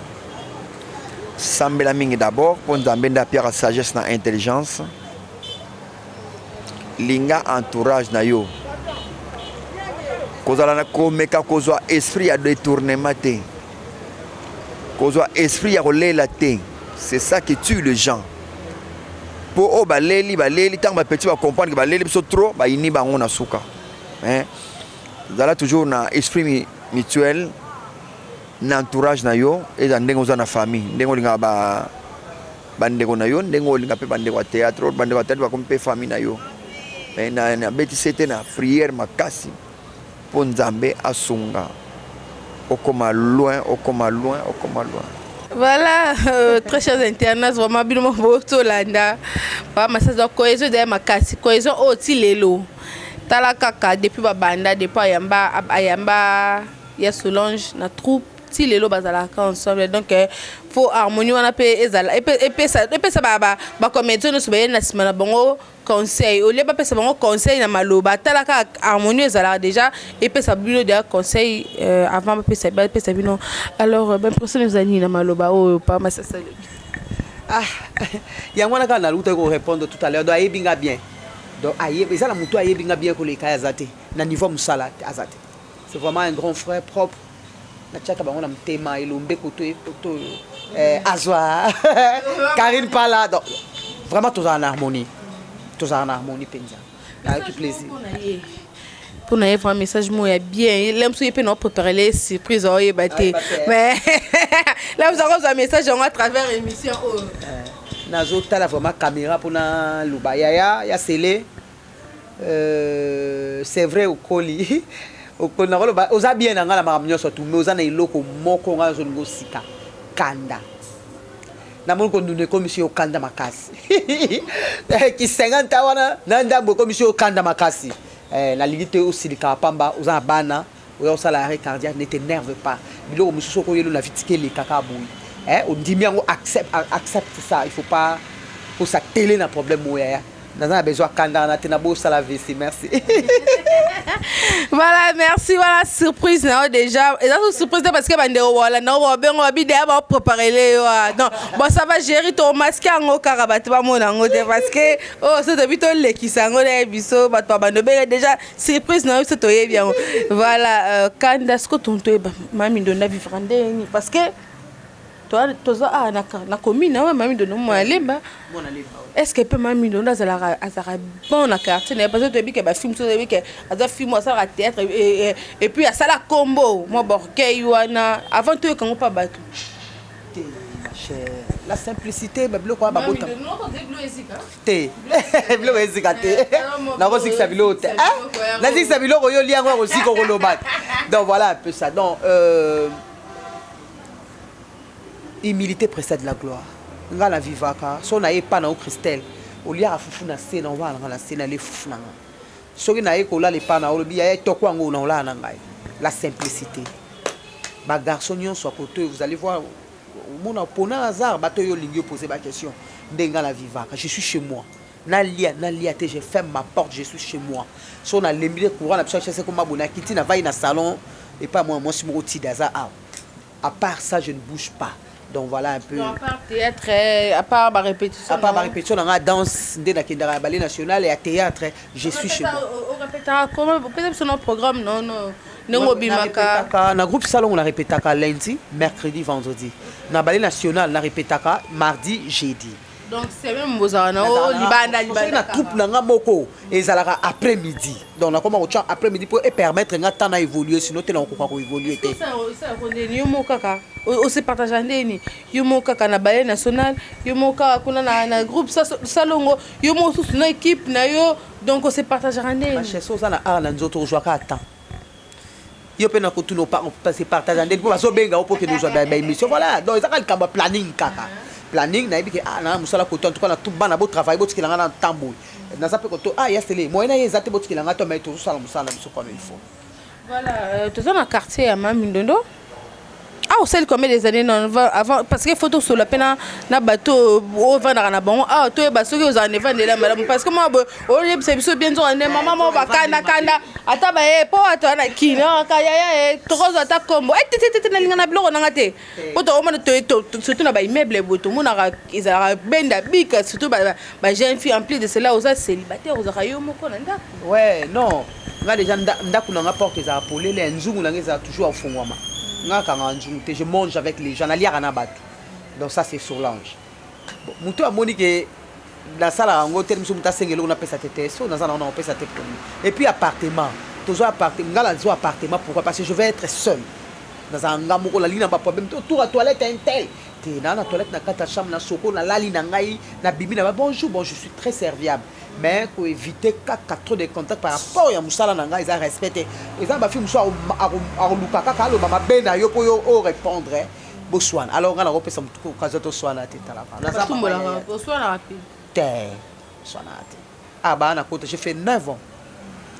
sambela mingi d'abord pour nzambe nda pierre sagesse na intelligence linga entourage na yo kozala na komeka kozwa esprit ya détournement te kozwa esprit ya kolela te c'est ça qui tue les gens. Pour baleli tant que petit va comprendre que baleli biso trop ba ini bango na suka zala toujours na esprit mutuel na entourage na yo et dans ndengo za na famille ndengo linga ba bandeko na yo ndengo linga pe bandeko théâtre bandeko théâtre ba comme pe famille na yo na beti c'était na prière makasi pour nzambe asunga okoma loin. Voilà, très chers internautes, vraiment bien beaucoup landa. Pas ma saison cohésion de ma casse, cohésion aussi lelo. Tala kaka depuis babanda depuis ayamba il y a Solange na troupe si les lobes bazalaka ensemble donc faut harmonie wana pe ezala et ça ba comédien no sobaye na sima na bango conseil au lieu ba pesa bango conseil na maloba talaka harmonie ezala déjà et pe ça bino de conseil avant ba pesa bino alors ben personne nous ani na maloba o pas ma ça yango wana kaka naluta ko répondre tout à l'heure donc ayebinga bien donc ayebi ezala mutu ayebinga bien koleka azate na niveau musala azate c'est vraiment un grand frère propre na tchaka bango na mtema elombe koto azwa Karine Pala donc vraiment tous en harmonie penza avec plaisir pour nous avoir un message moi bien l'aime souhaiter nous préparer les surprises au yebate mais là vous avez un message à travers l'émission nazo tala vraiment caméra pour na lubaya ya scellé c'est vrai au colis okona koloba oza bien na ngala makamnyo so tumé oza na iloko moko nga zo ngo sika kanda na mon ko ndune commission kanda makasi ki 50 wana na ndambo commission kanda makasi la limite aussi le kapamba oza bana oyo sala arrêt cardiaque ne t'énerve pas biloko mususu ko yelo na vitike le kaka boui on dit bien accepte ça il faut pas pour ça télé na problème moya dans un besoin kanda na tena bo sala VC merci. Voilà, merci. Voilà, surprise non déjà. Et ça c'est surprise parce que bande voilà, non ben on bi déjà préparer les non. Bon ça va gérer ton masque en karabat pas mon ngo parce que oh ça depuis ton le qui sango les biso ba to bande ben déjà surprise non c'est toye bien. Voilà, kanda ce que ton toye mami donna vivre ndeni parce que toi toza na commune ouais mami donna mo alemba. Est-ce que peut mami donna azara bon na quartier parce que tu dis que ba film so tu dis que aza film ça la théâtre et puis à ça la combo moi borkei wana avant tout quand on pas battu la simplicité ba bloko ba bota te bloko ezika te na ko sikisa biloko te na sikisa biloko yo liango ko siko ko lobat donc voilà un peu ça donc humilité précède la gloire nga la vivaka so na yepa na o Christelle o lia fufu na se na wa na se na le fufu na soki na ye ko la le pa na o bi ya to kwa ngo na o la na ngai la simplicité ba garçon nyonso côté vous allez voir mon opponent hasard bato yo lingi poser ba question ndenga la vivaka je suis chez moi na lia te je ferme ma porte je suis chez moi so na lembile courant na chercher c'est comme abona kiti na vai na salon et pas moi si mo ti daza à part ça je ne bouge pas. Donc voilà un peu. À part théâtre, à part ma répétition. À part ma répétition, on a danse, de la ballet nationale et à théâtre, je suis chez moi. On répète comment peut-être sur notre programme non na groupe salon on a répété lundi, mercredi, vendredi. Na ballet nationale on a répété mardi, jeudi. Donc c'est même bozana o libanda na troupe na moko ezalaka après-midi. Donc on a comment après-midi pour permettre nga temps à évoluer sinon tu n'as pas évoluer. Ça condamné yo mokaka o se partager ndeni yo mokaka na ballet national yo mokaka kuna na groupe salongo yo mo sous na équipe na yo donc on se partager ndeni. Chez ça na art na nzoto jouer ka temps. Yo pe na ko tout no pas se partager ndeni pour so benga pour que nous soit ba émission voilà donc ça ka le planning kaka. Planning na ibiki na musala ko tout na tout bana bo travail bo tikilanga na tambo na ça peut ko ya sele moyena yezate bo tikilanga to mais tout sala musala biso comme il faut. Voilà tu es dans le quartier à Mami Ndondo. Ah au sel combien des années non avant parce que photo sur la peine na bateau au vendre na bon ah toi ba soki aux années vendre là madame parce que moi au lieu c'est biso bien on est maman mo ba kanda ata ba po ata na kina kaya trozo ata combo tete na linga na biloko na ngate poto o mana to surtout na ba immeuble boto mona izara benda bika surtout ba jeune fille en plus de cela aux célibataires aux rayo moko na ndako ouais non nga déjà ndako na porte za polé les nzungu na ngeza toujours au fongwama. Je mange avec les gens, donc ça c'est Solange. Muto a moni que la salle a un hôtel, muso muta sengelo on appelle ça tete, so dans on appelle ça tete. Et puis appartement, toujours appartement, ngala zo appartement pourquoi parce que je vais être seul. Dans un ngamo la ligne n'a pas problème, tour à toilette un tel. T'es dans la toilette na kata chambre na soko na lali na ngai na bibi na bonjour, bon je suis très serviable. Mais pour éviter 4 de contact par rapport à musala nanga ils a respecté ils ont ba fi muso a lukaka ka lo mama bena yo po yo répondre boswana alors on a repé ça mutuko kaza to swana teta la na ça boswana rapide te swana te ah bah na côté j'ai fait 9 ans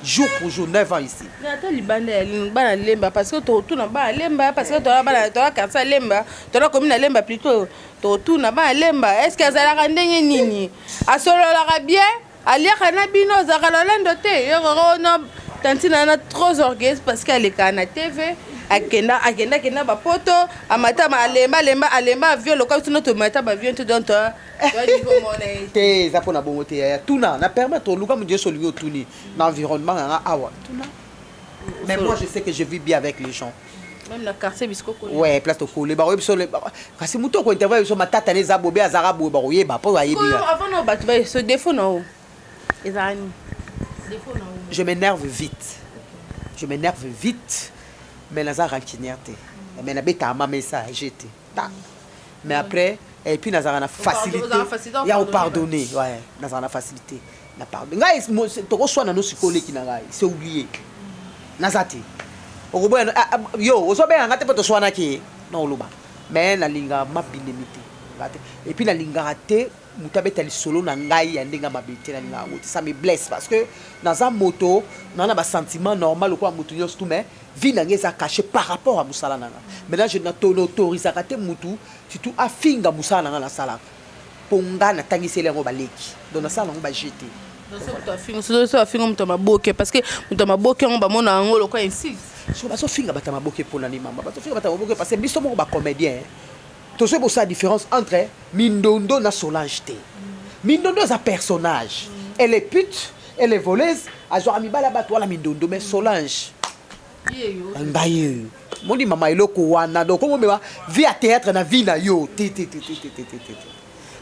jour pour jour, 9 ans ici. Attends, libanda lemba parce que tout na ba lemba parce que toi quartier lemba, toi commune lemba plutôt, tout na ba lemba. Est-ce que azala ndenge nini? Asolola bien, aliaka na bino zakalolendo te. Yo no tantina na trop orgueilleuse parce qu'elle est na TV. Akenda ba poto amata ma alemba avion local tout notre mata ba avion tout donc toi niveau monnaie te za pona bongo te ya tuna na permettre luka mu Dieu soluyo tuni dans environnement nga awa tuna. Mais moi je sais que je vis bien avec les gens. Même la quartier bisco ko. Ouais, place to ko le ba biso le kasi muto ko interview biso matata ne za bobe azara bo ba yeba po ba yebi. Avant no ba ce défaut non. Ezani. Défaut non. Je m'énerve vite. Mais naza rancunière. Mais na beta ma message était. Mais après et puis naza na facilité. Il y a pardonner, ouais, naza na facilité. Na pardon. Ngai to ko swana no sikole ki na ngai, c'est oublié. Nazati. Okobo yo, ozobe ngate poto swana ki na oluba. Mais na linga mabinemité. Et puis na linga raté mutabeta li solo na ngai ya ndenga mabete na linga ngote. Ça me blesse parce que naza moto, na ba sentiment normal ko mutu nyos tout mais vie n'a caché par rapport à Moussala nanga. Maintenant je n'autorise à rater mutu surtout à finga Moussala nanga la sala. Ponga na tangisi lengo baleki. Donc na sala on va jeter. Donc ça finga mutu maboke parce que mutu maboke on ba mona ngolo ko insiste. So ba so finga bata maboke pona ni mama. Ba so finga bata maboke parce que biso mo ba comédien. To so la différence entre Mindondo na Solange T. Mindondo est un personnage. Elle est pute, elle est voleuse, a genre mi bala bat wala Mindondo mais Solange Mbaye moni mama eloko wana donc comme on vie à théâtre na vie na yo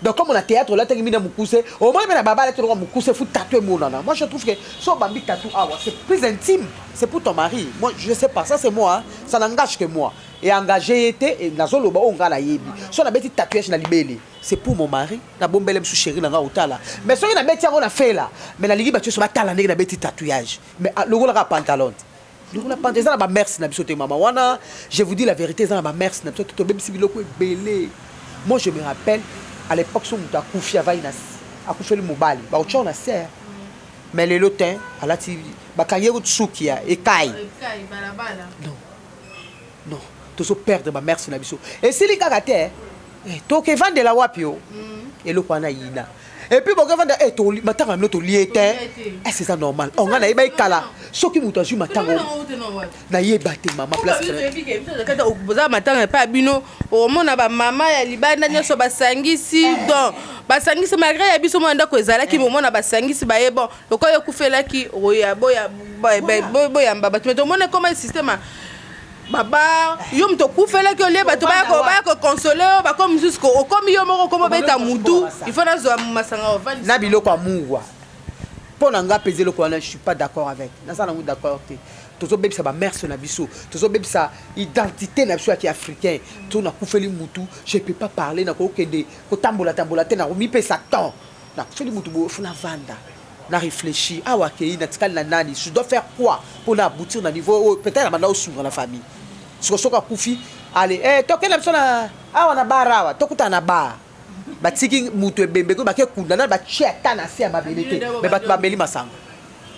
donc comme on a théâtre là tengimi na mukuse au moins na baba là tu dois mukuse faut tatouer mon nana. Moi je trouve que so bambi tatou c'est plus intime, c'est pour ton mari. Moi je sais pas, ça c'est moi hein. Ça n'engage que moi et engagé était et nazolo ba on ngala yebi so na beti tatouage na libeli c'est pour mon mari na bombele msu chéri na nga otala mais so na beti on a fait là mais na ligi ba tu so ba tala ndenge na beti tatouage mais le golo ka pantalon. Donc la pantalon na ba merci na biso te mama wana je vous dis la vérité ça na ba merci na biso to bebisi biloko ebele. Moi je me rappelle à l'époque so muta kufi avaina akufi le mobali ba ocho na serre mais le lotin alati ba kayero tsukia e kai balabala non to so perdre ma mère sur na biso et si li kaka te to ke vendre la wapio et le kwana yina et puis bon vendre et to matanga no to liete c'est ça normal on nga na iba ikala soki mutu azu matango na yeba te mama place boza matanga pa bino o mona ba mama ya libanda nyoso basangisi donc basangisi malgré ya biso mwanda ko ezalaki mona basangisi ba bon lokoyo kufelaki oya boya boya mbaba tu to mona comment système baba yo mto kufela ki ole bato ba ko consoler ba comme jusqu'au comme yo moko comme beta mutu il faut nazo masanga ovani na biloko amuwa pona nga peser le je suis pas d'accord avec na ça na d'accord te tozo bebisa ba mère na biso tozo bebisa identité na biso ki africain to na kufeli mutu je peux pas parler na ko kende ko tambola te na mi pesa temps na kufeli mutu bo funa vanda na réfléchir awa ke na tikali na nani je dois faire quoi pour aboutir na niveau peut-être na au sur la famille soka kufi allez tokela bisona awa na barawa tokuta na ba batiki mutu ebembe ko bake kunda na ba cheta na se mabelete mais bat babeli masanga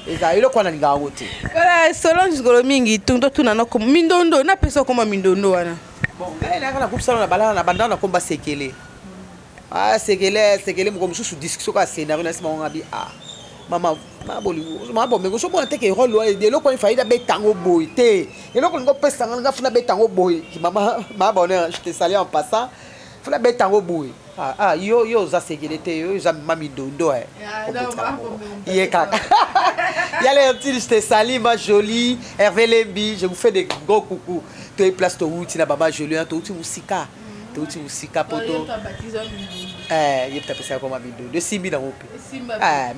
eza ile kwa na linga wote voilà Solange Ngolo mingi tundo tuna na ko mindondo na pesa ko mindondo wana bon na kana kupsala na balana na bandana na komba sekele sekele mo komsusu discussion ka scénario na sima ngabi mama maboli mego so bona teke rolo de loko ni faida betango boy te et loko ngo pesa nga funa betango boy ki mama mabona je te salue en passant funa betango boy yo za sécurité yo za mami dondo il kaka il y a les petits je te salue ma jolie Hervé Lembi je vous fais des gros coucou tu es place to wuti na baba jolie to wuti musika Touti musika poto. Il peut passer comme Mindo. De Simbi dans Ope.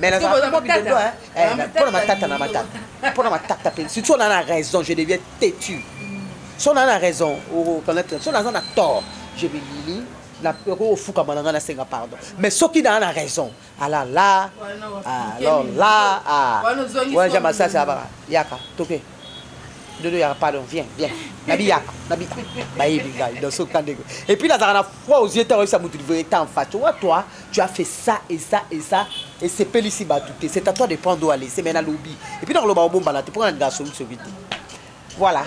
Mais là, pour ma tata na ma tata. Pour ma tata. Si tu en as raison, je deviens têtu. Si on a raison, si on a tort, je vais lire. La au fou comme on a senga pardon. Mais ce qui a raison, alors là, ouais, j'aime ça, ça va. Yaka, toké. Dodo ya pardon, viens. Nabi. Baïe bigal dans ce camp de. Et puis là, ça a foi aux yeux, ça m'a dit en face. Tu vois, toi, tu as fait ça et ça et ça et c'est Pélissi Batouté. C'est à toi de prendre où aller, c'est maintenant l'oubli. Et puis dans le bas bomba là, tu prends un garçon sur vite. Voilà,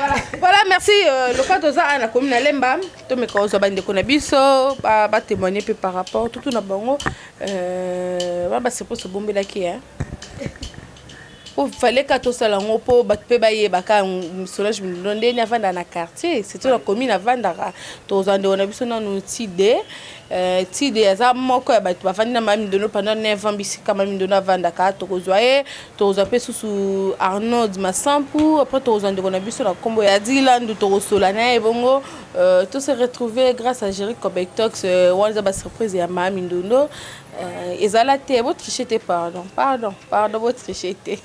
merci. Le cas de ça, on a commis la lemba. Tu me causes bande de conabiso, pas témoigner par rapport tout na bango. C'est pour ce bomber là qui est. Il fallait que tout ça l'on peut battre bailler baka Solange Mindondo ni avant dans la quartier. C'est tout la commune avant dans tous en on a vu son nom Tidé. Tidé ça moko ya battu bafandi na Mindondo pendant 9 ans bisi kama Mindondo avant Dakar to kozoye to zape sous Arnold Massampu après to on a vu sur la combo ya Dylan to Solana et bongo tout se retrouvé grâce à Jerry Kobektox one ba surprise ya Mindondo. Ezala te votre tricheté pardon votre tricheté.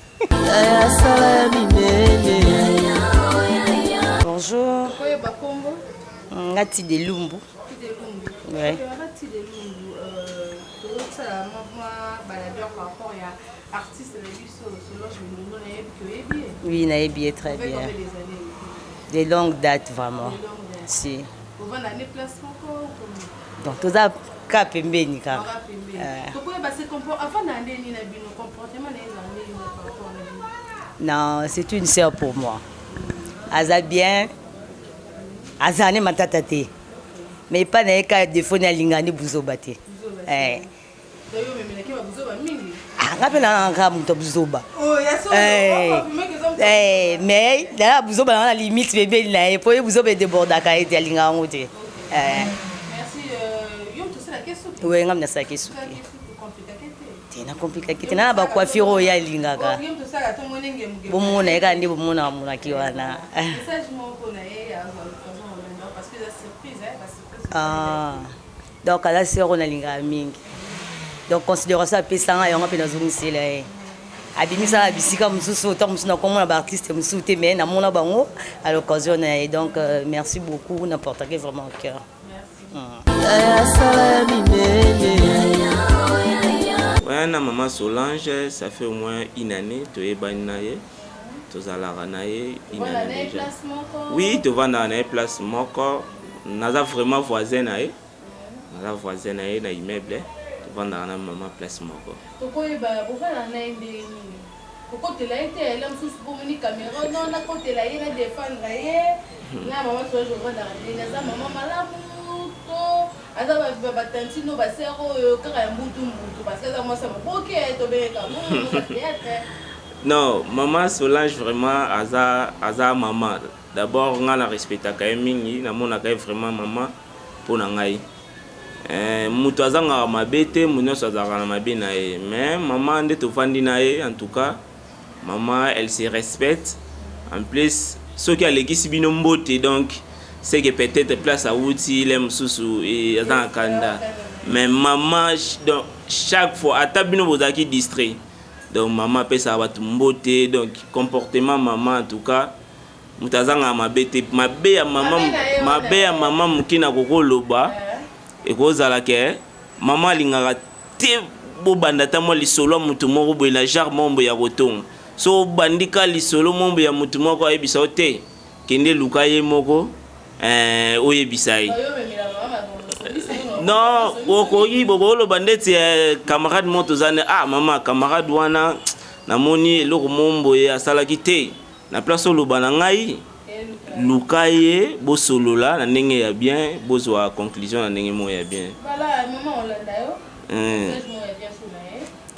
Bonjour. Ngati de Lumbu. Ouais. Oui, naïbi très bien. Des longues dates vraiment. Si. Donc tout ça cap mbeni ka. Non, c'est une sœur pour moi. Aza bien. Azane matatate. Mais pas na ka défaut na lingani buzobate. Ngape na nga muto buzoba. Mais la buzoba na limite bébé na e po buzoba déborda ka ete linga ngote. Oui, ngam na saki suki. Tena compliqué. Tena ba coiffure ya lingaka. Bomona eka ndi bomona mona kiwana. Donc là c'est on a linga mingi. Donc considère ça pesanga yonga pe nazungisela e. Abimisa abisika mususu to musuna komona ba artiste mususu te mais na mona bango à l'occasion et donc merci beaucoup n'importe quel vraiment au cœur. Ouais, na maman Solange, ça fait au moins une année, tu es bannaye, tu as la ranaye, une année déjà. Oui, tu vas dans un place moko, naza vraiment voisin naye, naza voisin naye na immeuble, tu vas dans un maman place moko. Pourquoi tu l'as été, là, sous une caméra, non, na côté là, il a défendre là, maman Solange va dans la maman malade. Non, maman Solange vraiment aza maman. D'abord on a respecté quand même na mona vraiment maman pour ngai. Mutu azanga mabete munyo azanga mabe na e mais maman nde to fandi na e en tout cas maman elle se respecte en plus ce qui a légisi bino mbote donc c'est que peut-être place à outil les msusu et dans kanda mais maman donc chaque fois à tabino bozaki distrait donc maman peut ça va mbote donc comportement maman en tout cas mutazanga mabete mabe ya maman mukina kokoloba et kozala ke maman lingaka te bobanda ta mo lisolo mutu moko boye na jar mombo ya kotonga so bandika lisolo mombo ya mutu moko ayebisa te kende luka ye moko oye bisai non okoyi bokolo bandeti camarade moto zane maman camarade wana namoni eloko mombo ya asalaki te na place oloba na ngai luka ye bosolola na ndenge ya bien bozwa conclusion na ndenge mo ya bien.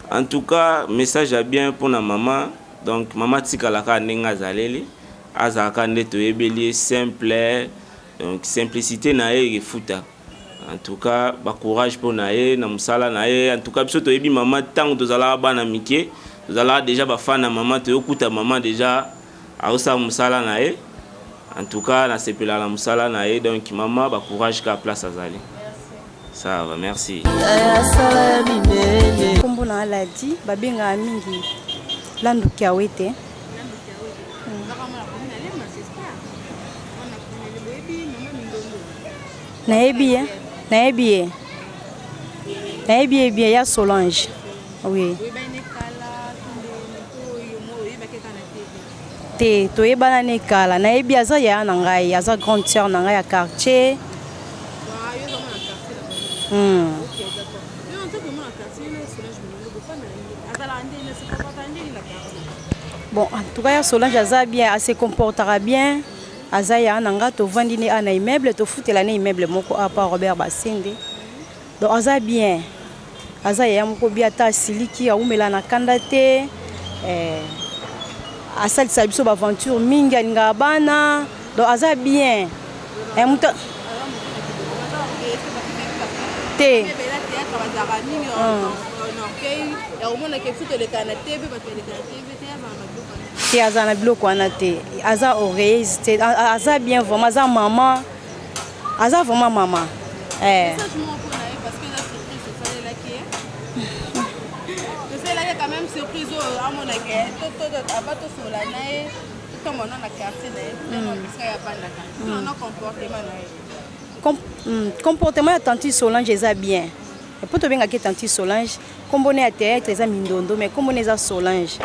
En tout cas message ya bien pour na maman donc maman tikalaka ndenge azaleli azalaka nde toyebeli simple. Donc simplicité nae refuta. En tout cas, ba courage pour nae na musala nae. En tout cas, biso to yebi maman tant tozala bana mike, tozala déjà ba fan na maman to yokuta maman déjà a osa musala nae. En tout cas, na sepela la musala nae donc maman ba courage ka place azali. Ça va, merci. Kombo na aladi babenga mingi landu kiawete. Naebi bien ya Solange. Oui. te toyebana ne kala nayebi aza ya na ngai aza grande sœur na ngai ya quartier. Bon, en tout cas, Solange aza bien, elle se comportera bien. Azaya nanga to vandine ana immeuble to foutela na immeuble moko à part Robert Basende. Donc aza bien. Azaya moko bien ta siliki a umela na kandate. Asal sabiso ba aventure mingi alinga bana. Donc aza bien. Muta te te aza na biloko wana te aza oreilleuse te aza bien vraiment aza maman aza vraiment maman comportement ya Tanti Solange eza bien po to benga ke Tanti Solange kombone ya théâtre eza mindondo mais kombone eza Solange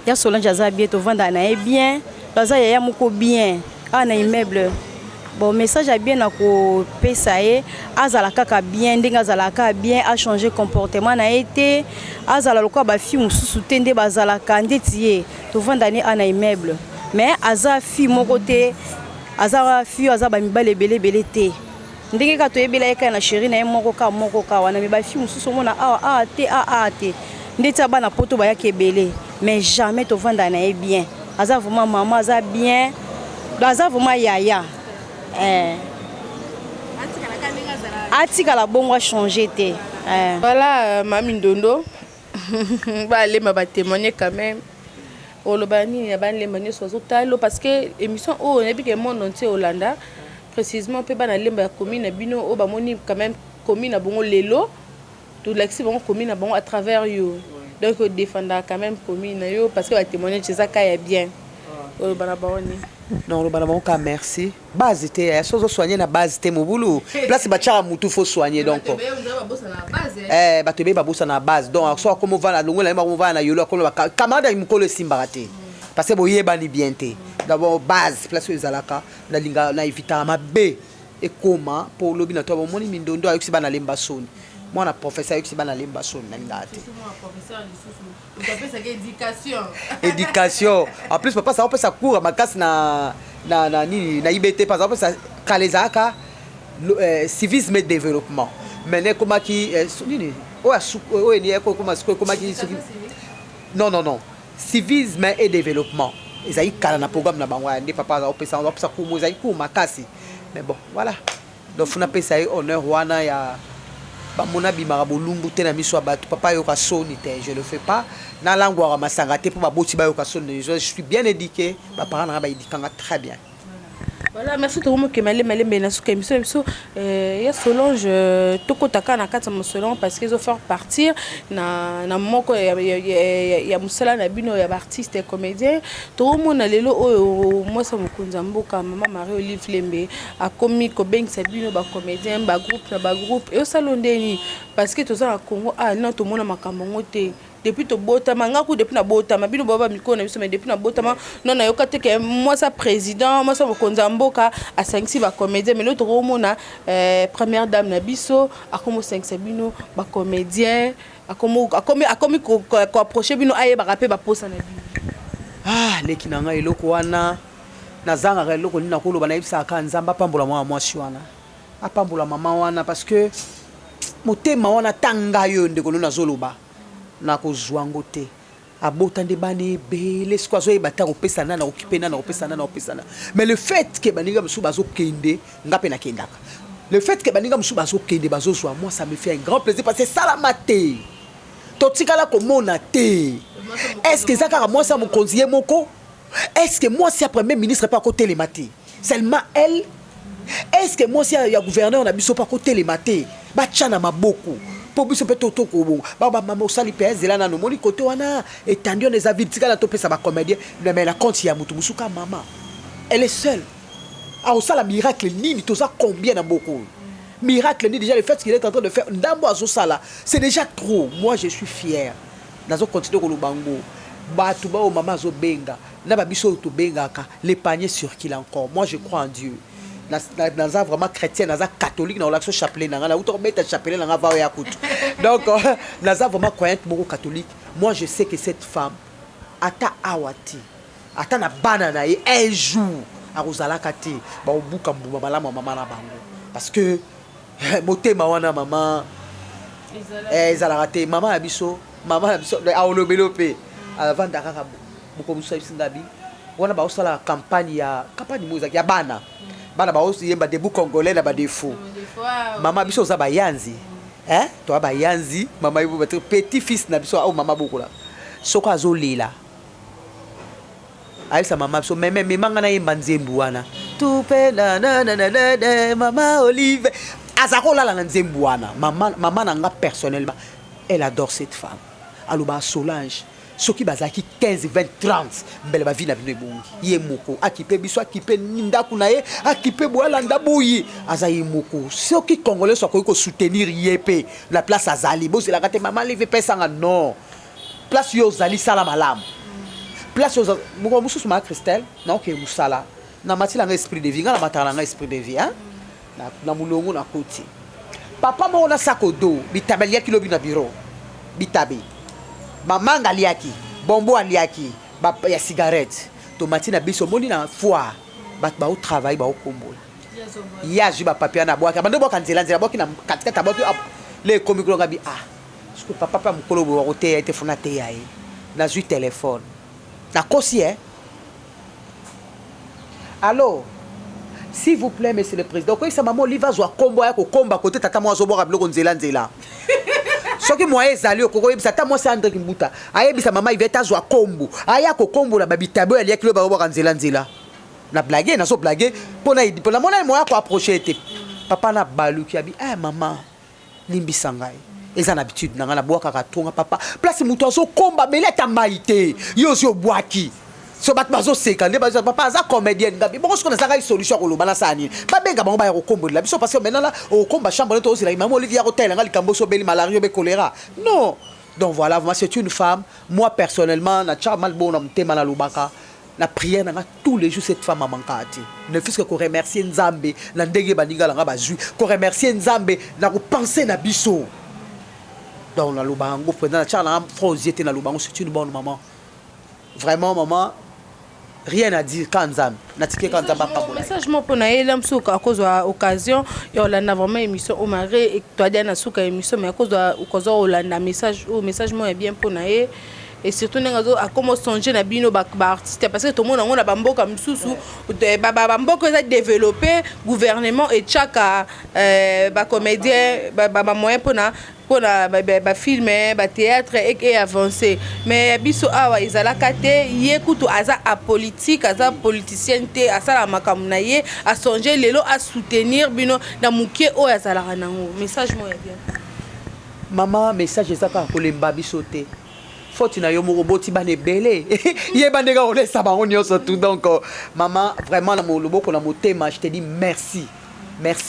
ya Solange aza bien to vanda na e bien baza ya moko bien ana immeuble bon message a bien na ko pesa e azala kaka bien ndenge azala kaka bien a changer comportement na été azala lokwa ba fi mususu tende bazala kandeti ye to vanda ni ana immeuble mais aza fi moko te aza fi aza ba mibale belé te ndenge ka to yebela eka na chérie na moko ka wana me ba fi mususu mona te ndeti bana poto ba ya kebele mais jamais to vanda na e bien aza vraiment maman aza bien aza vraiment yaya atika la bongo a changé te voilà Mami Ndondo ba le ma témoigner quand même olobani ya ban le manie sozo talo parce que émission on a vu que monde entier Hollanda précisément pe ba na lemba ya commune bino o ba moni quand même commune bongo lelo tout l'accès bongo commune bongo à travers yo donc défendre quand même commune yo parce que ba témoigner chez ça kaya bien olobana baoni non olobana bongo ka merci base te sozo soigner na base te mobulu place ba tcha mutu faut soigner donc batebe ba bossa na base donc so comme va na longola ma va na yolo comme camarade im ko le simbarate parce que boye bani bien te d'abord base place ezalaka na linga na evita ma b et comment pour lobi na to ba moni mindondo ayuki bana lemba soni moi na professeur ayuki bana lemba soni na linga te éducation en plus papa ça on peut ça cours ma casse na nini na IBT par exemple ça kalezaka civisme et développement mais comment qui nini non civisme et développement ils aïe kala na programme na bango ndi papa za opesa kumo za iku makasi mais bon voilà donc on appelle ça honneur wana ya ba mona bimara bolumbu te na miso abatu papa yo ka soni te je le fais pas na langue wa masanga te pour ba boti ba yo ka soni je suis bien éduqué ba parents na ba éduquanga très bien. Voilà, merci tout le monde qui m'a dit na suka émission ya Solange toko taka na kata Solange parce qu'ils ont fait partir na moko ya musala na bino ya artiste et comédien tout le monde lelo o moi ça mokonza mboka maman Marie Olive Lembe a commis ko beng sa bino ba comédien ba groupe et au salon deni parce que tout ça na Congo non tout le monde makambo ngote depuis to botama ngaku depuis na botama bino baba mikona biso mais depuis na botama non na yoka te que moi ça président moi ça mokonza mboka a 5 ba comédien mais l'autre mona première dame na biso a comme 5 bino ba comédien a comme ko approcher bino aye ba rapper ba posa na bino leki nanga eloko wana nazanga eloko ni nakolo bana ibisa ka nzamba pambola mwa wana apambola mama wana parce que motema wana tanga yo ndeko na zoloba na kozwango te abota nde bane bele sikwa zo ebata kopesa na okipena na kopesa na mais le fait que baninga musu bazo kende ngape na kendaka le fait que baninga musu bazo kende bazo zwa moi ça me fait un grand plaisir parce que ça la maté totikala komona te est-ce que zaka moi ça mon conseiller moko est-ce que moi si premier ministre pas côté les maté seulement elle est-ce que moi si ya gouverneur na biso pas côté les maté ba tchana maboko pour biso pe toto ko bon ba mama osali PS là na no moni côté wana étendu les avis tika na to pesa ba comédien mais la compte ya mutu musuka maman elle est seule a osala miracle nini to ça combien na beaucoup miracle ni déjà le fait qu'il est en train de faire ndambo azo sala c'est déjà trop moi je suis fier nazo continuer ko lubango ba tu ba o mama zo benga na babiso to bengaka les paniers circulent encore. Moi je crois en Dieu. Naza vraiment chrétien, naza catholique, na olaxo chapelet nanga na uto beta chapelet nanga va ya kutu. Donc naza vraiment croyante beaucoup catholique. Moi je sais que cette femme ata awati ata na bana na ye un jour a rozala kati ba obuka mbuma malama mama na bango parce que motema wana maman ezala raté maman ya biso a olobelope avant dakaka boko musa singabi wana ba osala campagne moza ya bana ba osiyemba debout congolais na ba défaut maman biso za ba yanzi to ba yanzi maman ibo petit fils na biso au maman bokola soko azolela aisa maman biso même manga na yemba nzembu wana tupe na maman Olive azakola la nzembu wana maman nanga personnellement elle adore cette femme aluba Solange soki bazaki 15 20 30 mbele ba vie na bino ebongi ye moko akipe biso akipe ndaku na ye akipe boala ndaboyi azayi moko soki congolais so ko soutenir yepe la place azali bo c'est la kate maman Olive pesanga non place yo zali sala malamu place yo moko mususu ma Christelle na ok musala na matila nga esprit de vie nga na matala nga esprit de vie hein na mulongo na koti papa mo na sakodo bitabeli kilobi na bureau bitabe mamanga liaki bombo aliaki ya cigarette tomati na biso moni na foire ba au travail ba au kombola ya juba papier na boaka bando boka nzela boki na katikata boki le komikolo ngabi parce que papa mukolo bo roté été fona te yae na ju téléphone na kosi allô s'il vous plaît monsieur le président ko isa maman Olive azwa kombo ya ko komba côté tata mo azoboka biloko nzela soki moye ezali okoko yebisa ta mwasi Andre Kimbuta ayebisa mama Iveta azwa kombo aya ko kombo la babitabo ya kilo baboka nzela na blague na so blague pona mona moya ko approcher te papa na baluki abi maman limbisa ngai eza na habitude na nga na boaka ka tonga papa place muto azo komba meleta maite yo zo boaki so bat bazo seka nde bazo papa za comédienne ngabi bongo siko na saka solution ko lobala sani ba benga bango ba ya ko kombo la biso parce que maintenant là au combat chambre to aussi la maman Olivier Hotel nga likambo so beli malaria be choléra non donc voilà moi c'est une femme moi personnellement na chamal bon na mtema na lubaka na prière na tous les jours cette femme a manqué ne fils que ko remercier Nzambe na ndenge baninga nga bazui ko remercier Nzambe na ko penser na biso donc na lubango pendant na chala frosiété na lubango c'est une bonne maman vraiment maman rien à dire quand Nzambe natike quand Nzambe pas bon message mo pona elam suka à cause de occasion yo la na vraiment émission au mari et toi dia na suka émission mais à cause de Olanda message mo est bien pona et surtout nengazo a comment songer na bino ba artiste parce que tout le monde on a bamboka msusu ba mboka za développer gouvernement et chaka ba comédien ba moyen pona filmer ba théâtre et avancer mais biso awa izala kate yekutu aza a politique aza politicien te asala makamu na ye a songer lelo a soutenir bino na mukie o azala nango message mo ya bien maman message ezaka kolemba biso te faute na yo mo roboti bane belé ye bandega ole ça ba on nyonso tout donc maman vraiment na mo loboko na motema je te dis merci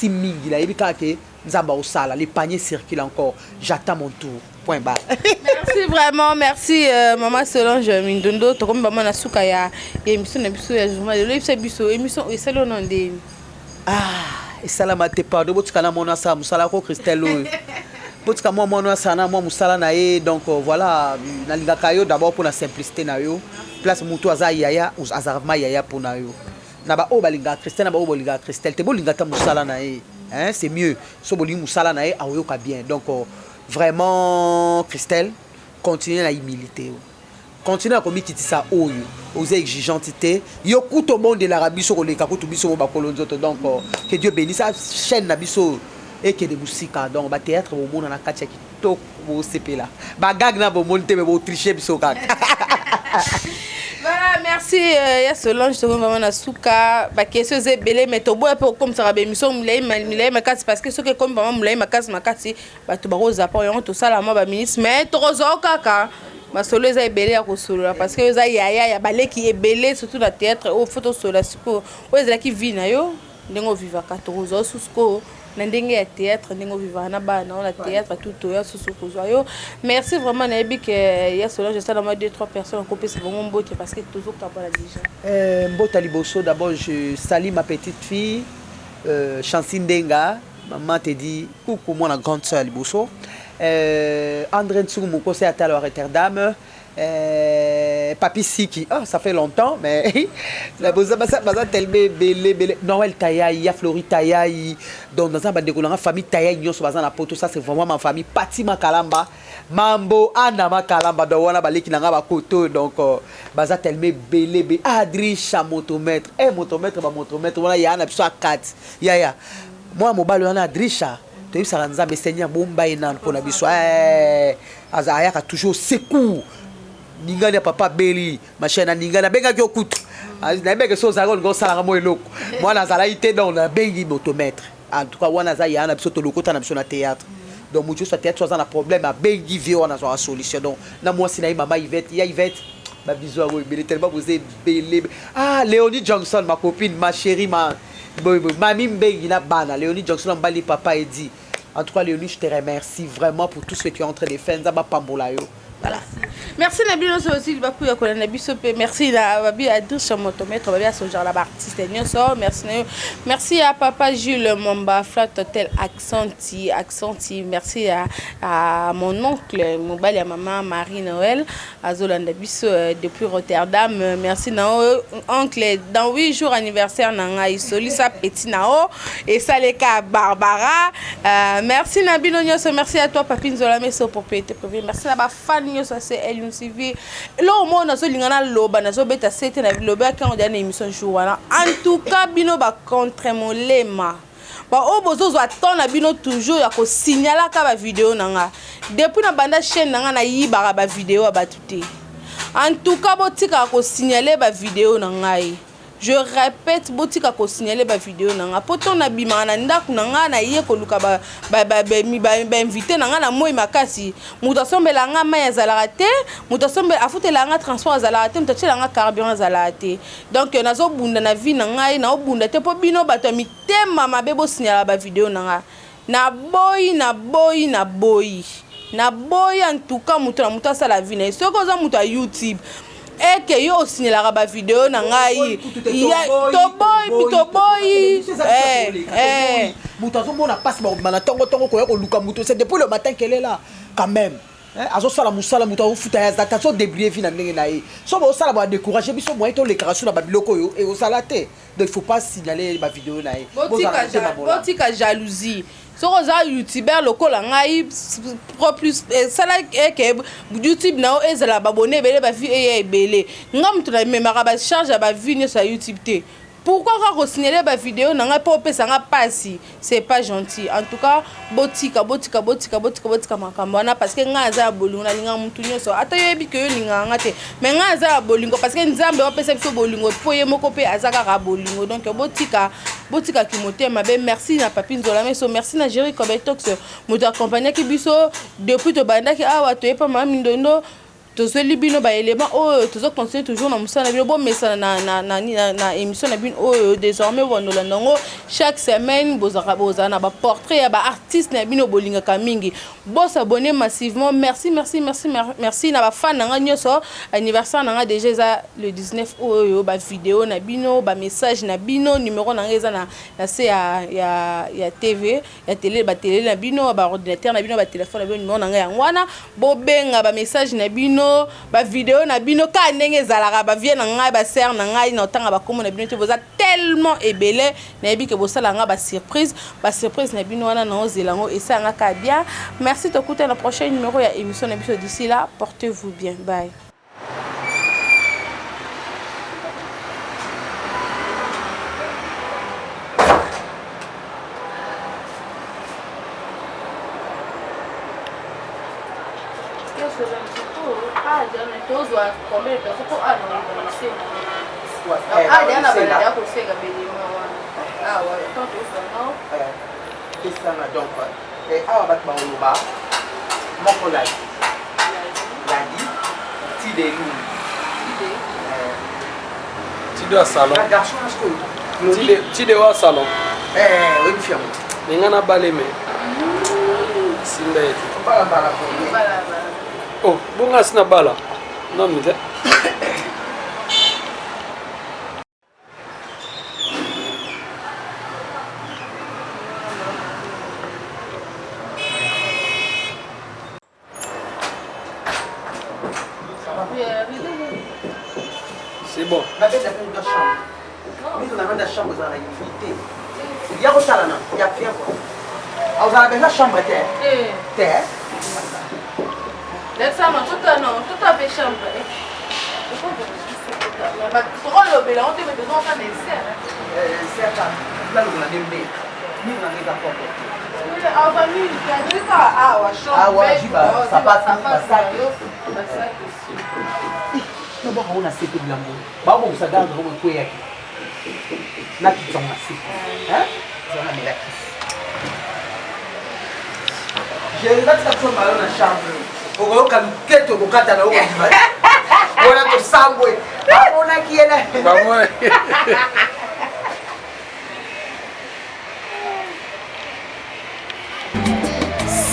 mingi la yebika ke nzamba osala les paniers circulent encore j'attends mon tour point barre merci vraiment merci maman Solange Mindondo to comme maman na suka ya émission na biso ya journal le biso émission et selo nonde et salama te pardon botika na mona sa musala ko Christelle botika moi mona sana moi musala na ye donc voilà na lingaka yo d'abord pour la simplicité na yo place mutu aza yaya azarma yaya pour na yo na ba o balinga Christelle na ba o balinga Christelle te bolinga ta musala na ye hein c'est mieux so bolinga musala na ye ayoka bien donc vraiment Christelle continue la humilité continue à commettre ça aux exigeantes yo kuto monde de l'Arabie sur les kakutu biso ba kolonzoto donc que Dieu bénisse sa chaîne na biso et que de musique donc ba théâtre au monde na katia ki to bo CP là ba gag na bo monter mais bo tricher biso kak. Voilà, merci ya Solange to vraiment na suka ba question ze belé mais to boya pour comme ça ba émission mulai makasi parce que ce que comme vraiment mulai makasi ba to ba rosa pa yo to sala ma ba ministre mais to rosa kaka ma solo za belé ya ko solo parce que za ya balé qui est belé surtout la théâtre au photo solo siko o za ki vina yo ndengo viva 14 susko na ndenge ya théâtre ndenge vivre na bana on la théâtre tout ya susu kozwa yo merci vraiment na yebi que ya Solange ça dans moi 2-3 personnes copé c'est vraiment beau parce que toujours capable déjà Mbota liboso d'abord je salue ma petite fille Chancine Denga maman te dit coucou moi la grande sœur liboso André Ntsou mon conseil à Rotterdam Papi Siki, ça fait longtemps, mais la tellement belé Noël Tayaï, ya Flori Tayaï, donc dans un bande famille Tayaï, nous sommes dans la poto, ça c'est vraiment ma famille. Patima Kalamba, Mambo, Anama Kalamba, donc on a balé qui n'a pas koto, donc baza tellement belé, Adrisha motomètre, motomètre, voilà, il y a un absent à 4, ya, moi mon bal on a Adrisha. Tu sais ça ranza Seigneur bomba enan pour la biso, azaya a toujours secours. Ningana papa beli machine ningana benga ki okutu na benga so zagon go sala mo eloko moi na zala ite donc na bengi motomètre en tout cas wana za ya na biso to lokota na biso na théâtre donc mutu so théâtre so za na problème a bengi vio na so solution donc na moi sina mama Yvette ya Yvette ma biso a belé tellement vous êtes belé Léonie Johnson ma copine ma chérie ma mami bengi na bana Léonie Johnson mbali papa et dit en tout cas Léonie je te remercie vraiment pour tout ce que tu es en train de faire nzaba pambola yo. Voilà. Merci Nabino aussi il va couiller à Nabiso merci à Babi à deux sur motomètre Babi à ce genre là artiste merci à papa Jules Momba Flat Hotel Accenti merci à mon oncle Mobali à maman Marie Noël à Zolanda Biso depuis Rotterdam merci nao oncle dans 8 jours anniversaire nanga Isolisa petit nao et Saleka Barbara merci Nabino merci à toi Papine Zolame so propriété privée merci à ma fan ça c'est elle nous suivi là au moins nazo lingana loba nazo beta c'était na loba quand on dernière émission jour en tout cas bino ba contre mon lema ba o bozo zo attend na bino toujours ya ko signaler ka ba vidéo nanga depuis na banda chaîne nanga na yiba ba vidéo ba tuté en tout cas botika ko signaler ba vidéo nanga je répète botika ko signaler ba vidéo nanga poto na bima na ndaku nanga na ye ko luka ba invité nanga na moi makasi muto sombela nga ma ya zalate muto sombela afutela nga transport zalate muto tshela nga carburant zalate donc nazo bunda na vie nanga na obunda te po bino bato mitema mabebo signaler ba vidéo nanga na boy en tout cas muto na muto sa la vie na soko za muto YouTube et que yo signé la ba vidéo na ngai to boy muto mona passe ba tongo ko luka muto c'est depuis le matin qu'elle est là quand même azo sala musala muto futa ya zata so débrier fi na ndenge na ye so ba sala ba décourager biso moyen to les caractères ba biloko yo et au salate donc il faut pas signaler ba vidéo na ye botika jalousie so roza youtubeur lokola ngai pro plus sala que YouTube na ezala babone belé ba vie e belé ngam to na memara ba charge ba vie sur YouTube te pourquoi quand signaler ba vidéo nanga po pesa nga pasi c'est pas gentil en tout cas botika makambo na parce que nga za bolingo na linga mutu nyoso ata yebi ke yo linga ngate mais nga za bolingo parce que nzambe wa pesa biso bolingo poye moko pe azaka ka bolingo donc botika ki motema be merci na Papine Zolame so merci na Jerry Kobetox mutu accompagner ki biso depuis to banda ki awa to yepa mami ndondo tous les bino ba élément tous continuer toujours na musana bino bon message na émission na bino désormais wonola ndongo chaque semaine bozana ba portrait ya ba artiste na bino bolinga kamingi boss abonner massivement merci na ba fan nga nyoso anniversaire nga déjà za le 19 ba vidéo na bino ba message na bino numéro na ngeza na c'est ya TV ya télé ba télé na bino ba ordinateur na bino ba téléphone na bino numéro na nga yangwana bobenga ba message na bino ba vidéo na bino ka ndenge zalaka ba vie na ngai ba ser na ngai na tanga ba komo na bino te boza tellement ebele na yebi ke bosala nga ba surprise na bino wana na ozelango et ça nga ka bien merci de écouter le prochain numéro ya émission na biso d'ici là portez-vous bien bye. Tide wa salon. Tide wa salon. Oui, Ningana baleme. Simba yetu. Bala. Oh, bunga sina bala. Non mais c'est bon. La bête a fait une chambre. Mais on a même la chambre dans la infinité. Il y a autant là, il y a bien quoi. Alors vous avez la chambre terre. Terre. L'examen, tout à fait chambre. Pourquoi le bel on te met besoin de faire C'est ça. Là, on a des bébés. Nous, on a des apports. Ah, famille, tu as dit ça. Ah, chambre. Ah, ouais, ça passe. On a assez de l'amour. Bah, on s'adapte à ce qu'on est. Na kitong nasi. Hein? Zona melakis. Je vais mettre ça sur ma chambre. Ogo kaluketo bokata na ogo diva. Ona to sambwe. Ona kiela. Ba moi.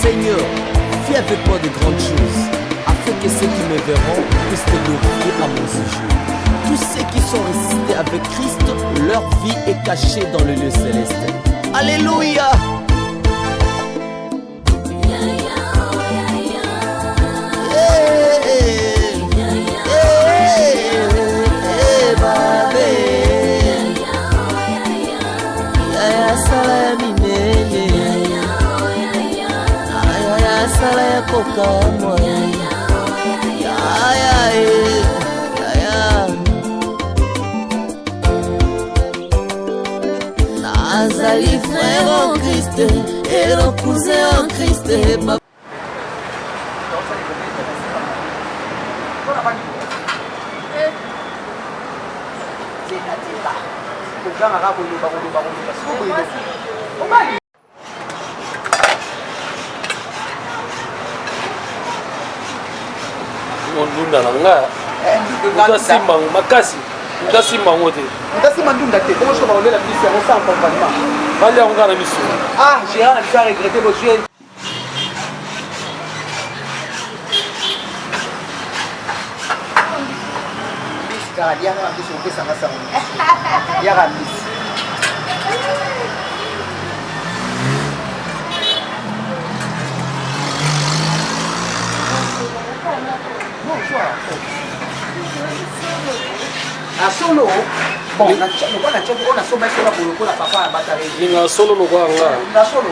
Seigneur, fais avec moi de grandes choses, afin que ceux qui me verront puissent te glorifier à mon sujet. Tous ceux qui sont ressuscités avec Christ, leur vie est cachée dans le lieu céleste. Alléluia! Nazali frère en Christ et le cousin en Christ. Ndunda nanga. Utasimba makasi. Utasimba ngote. Utasimba ndunda te. Comment je vais rouler la piste on s'en accompagnement. Bali on na mission. Ah, Gérard a regretté vos yeux. Dia kan habis oke sama-sama. Dia kan habis. Ah, solo. Bon, on a somme sur la boulot pour la papa à bataille. Il a solo no kwa nga. Na solo.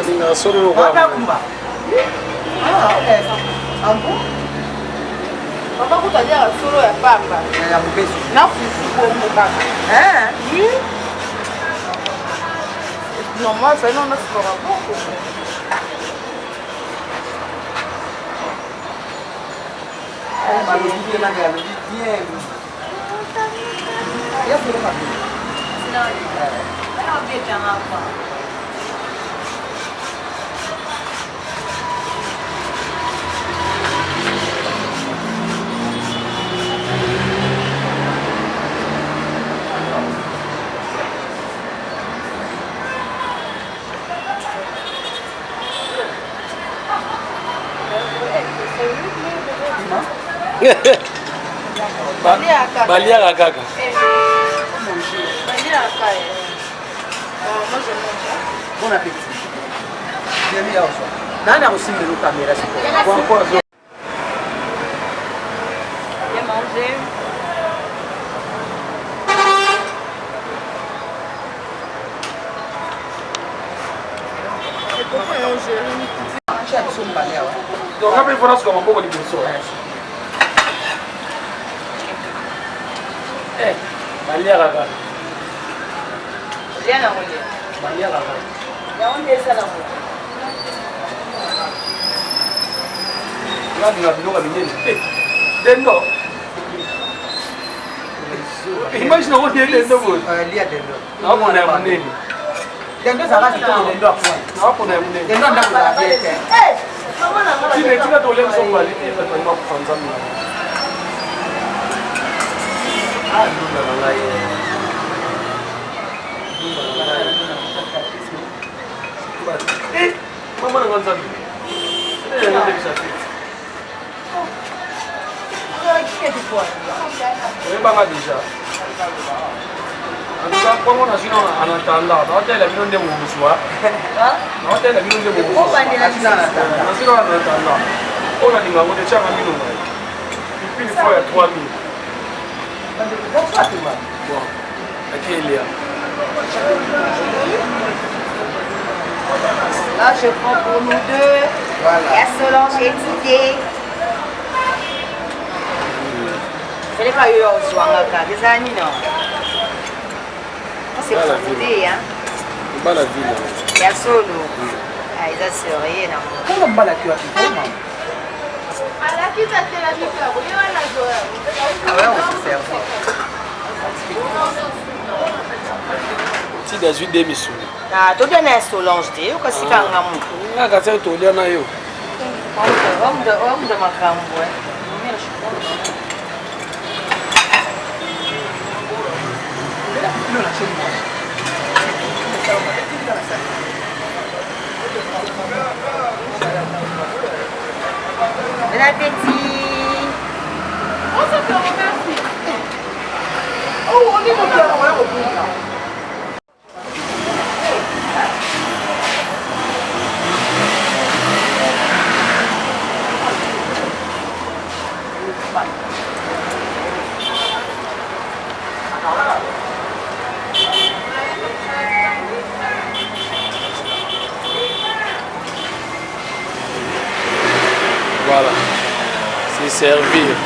Il a solo no kwa. Ah, ok. Ah bon? Papa kutalia solo ya papa. Ya mbeso. Na fufu bombo kaka. Oui. Non, moi, je non, c'est pas beaucoup. Baliaka kaka. Bon appétit. Bienvenue au soir. Nani a aussi une caméra sur toi. Bien manger. C'est pour manger. Donc après il faut qu'on m'a beaucoup de personnes. Eh, baliaka kaka. Bien à manger. Baliaka kaka. Ya on est ça là. Là tu as biloko minene. Dendo. Imagine on est dendo bon. Lia dendo. Na hapo na munene. Dendo ça va c'est dendo à point. Na hapo na munene. Dendo ndio la biete. Tina tole msongo ali kwa kufanza mimi. Ah, ndunda na ngai. Eh, mama na nganzambi. Eh, na ndekisa fiti. oyebanga déjà antuka bongo na sino en attendant naotela bino nde momuswa naotela bino nde momusna sino en attendant oyo nalinga ngo tetianga mino ngai pipini fo ya 3 000 bon akelia Là, je prends pour nous deux. Voilà. Et à Solange et Didier. Je n'ai pas eu au soir, des amis, non. C'est pour vous deux, hein. C'est pas la ville. Et à Solo. Ah, ils ont rien, non. Comment on va la cuire à tout le monde? Ah ouais, on se sert. Ti da zwi demisu. Ah, tu donnes un Solange, tu sais, c'est quand même. Ah, quand c'est au lieu na yo. Homme de ma femme, ouais. Bon appétit. Oh, ça fait remercie. Oh, on est mon cœur, on est au bout. Voilà, c'est servir.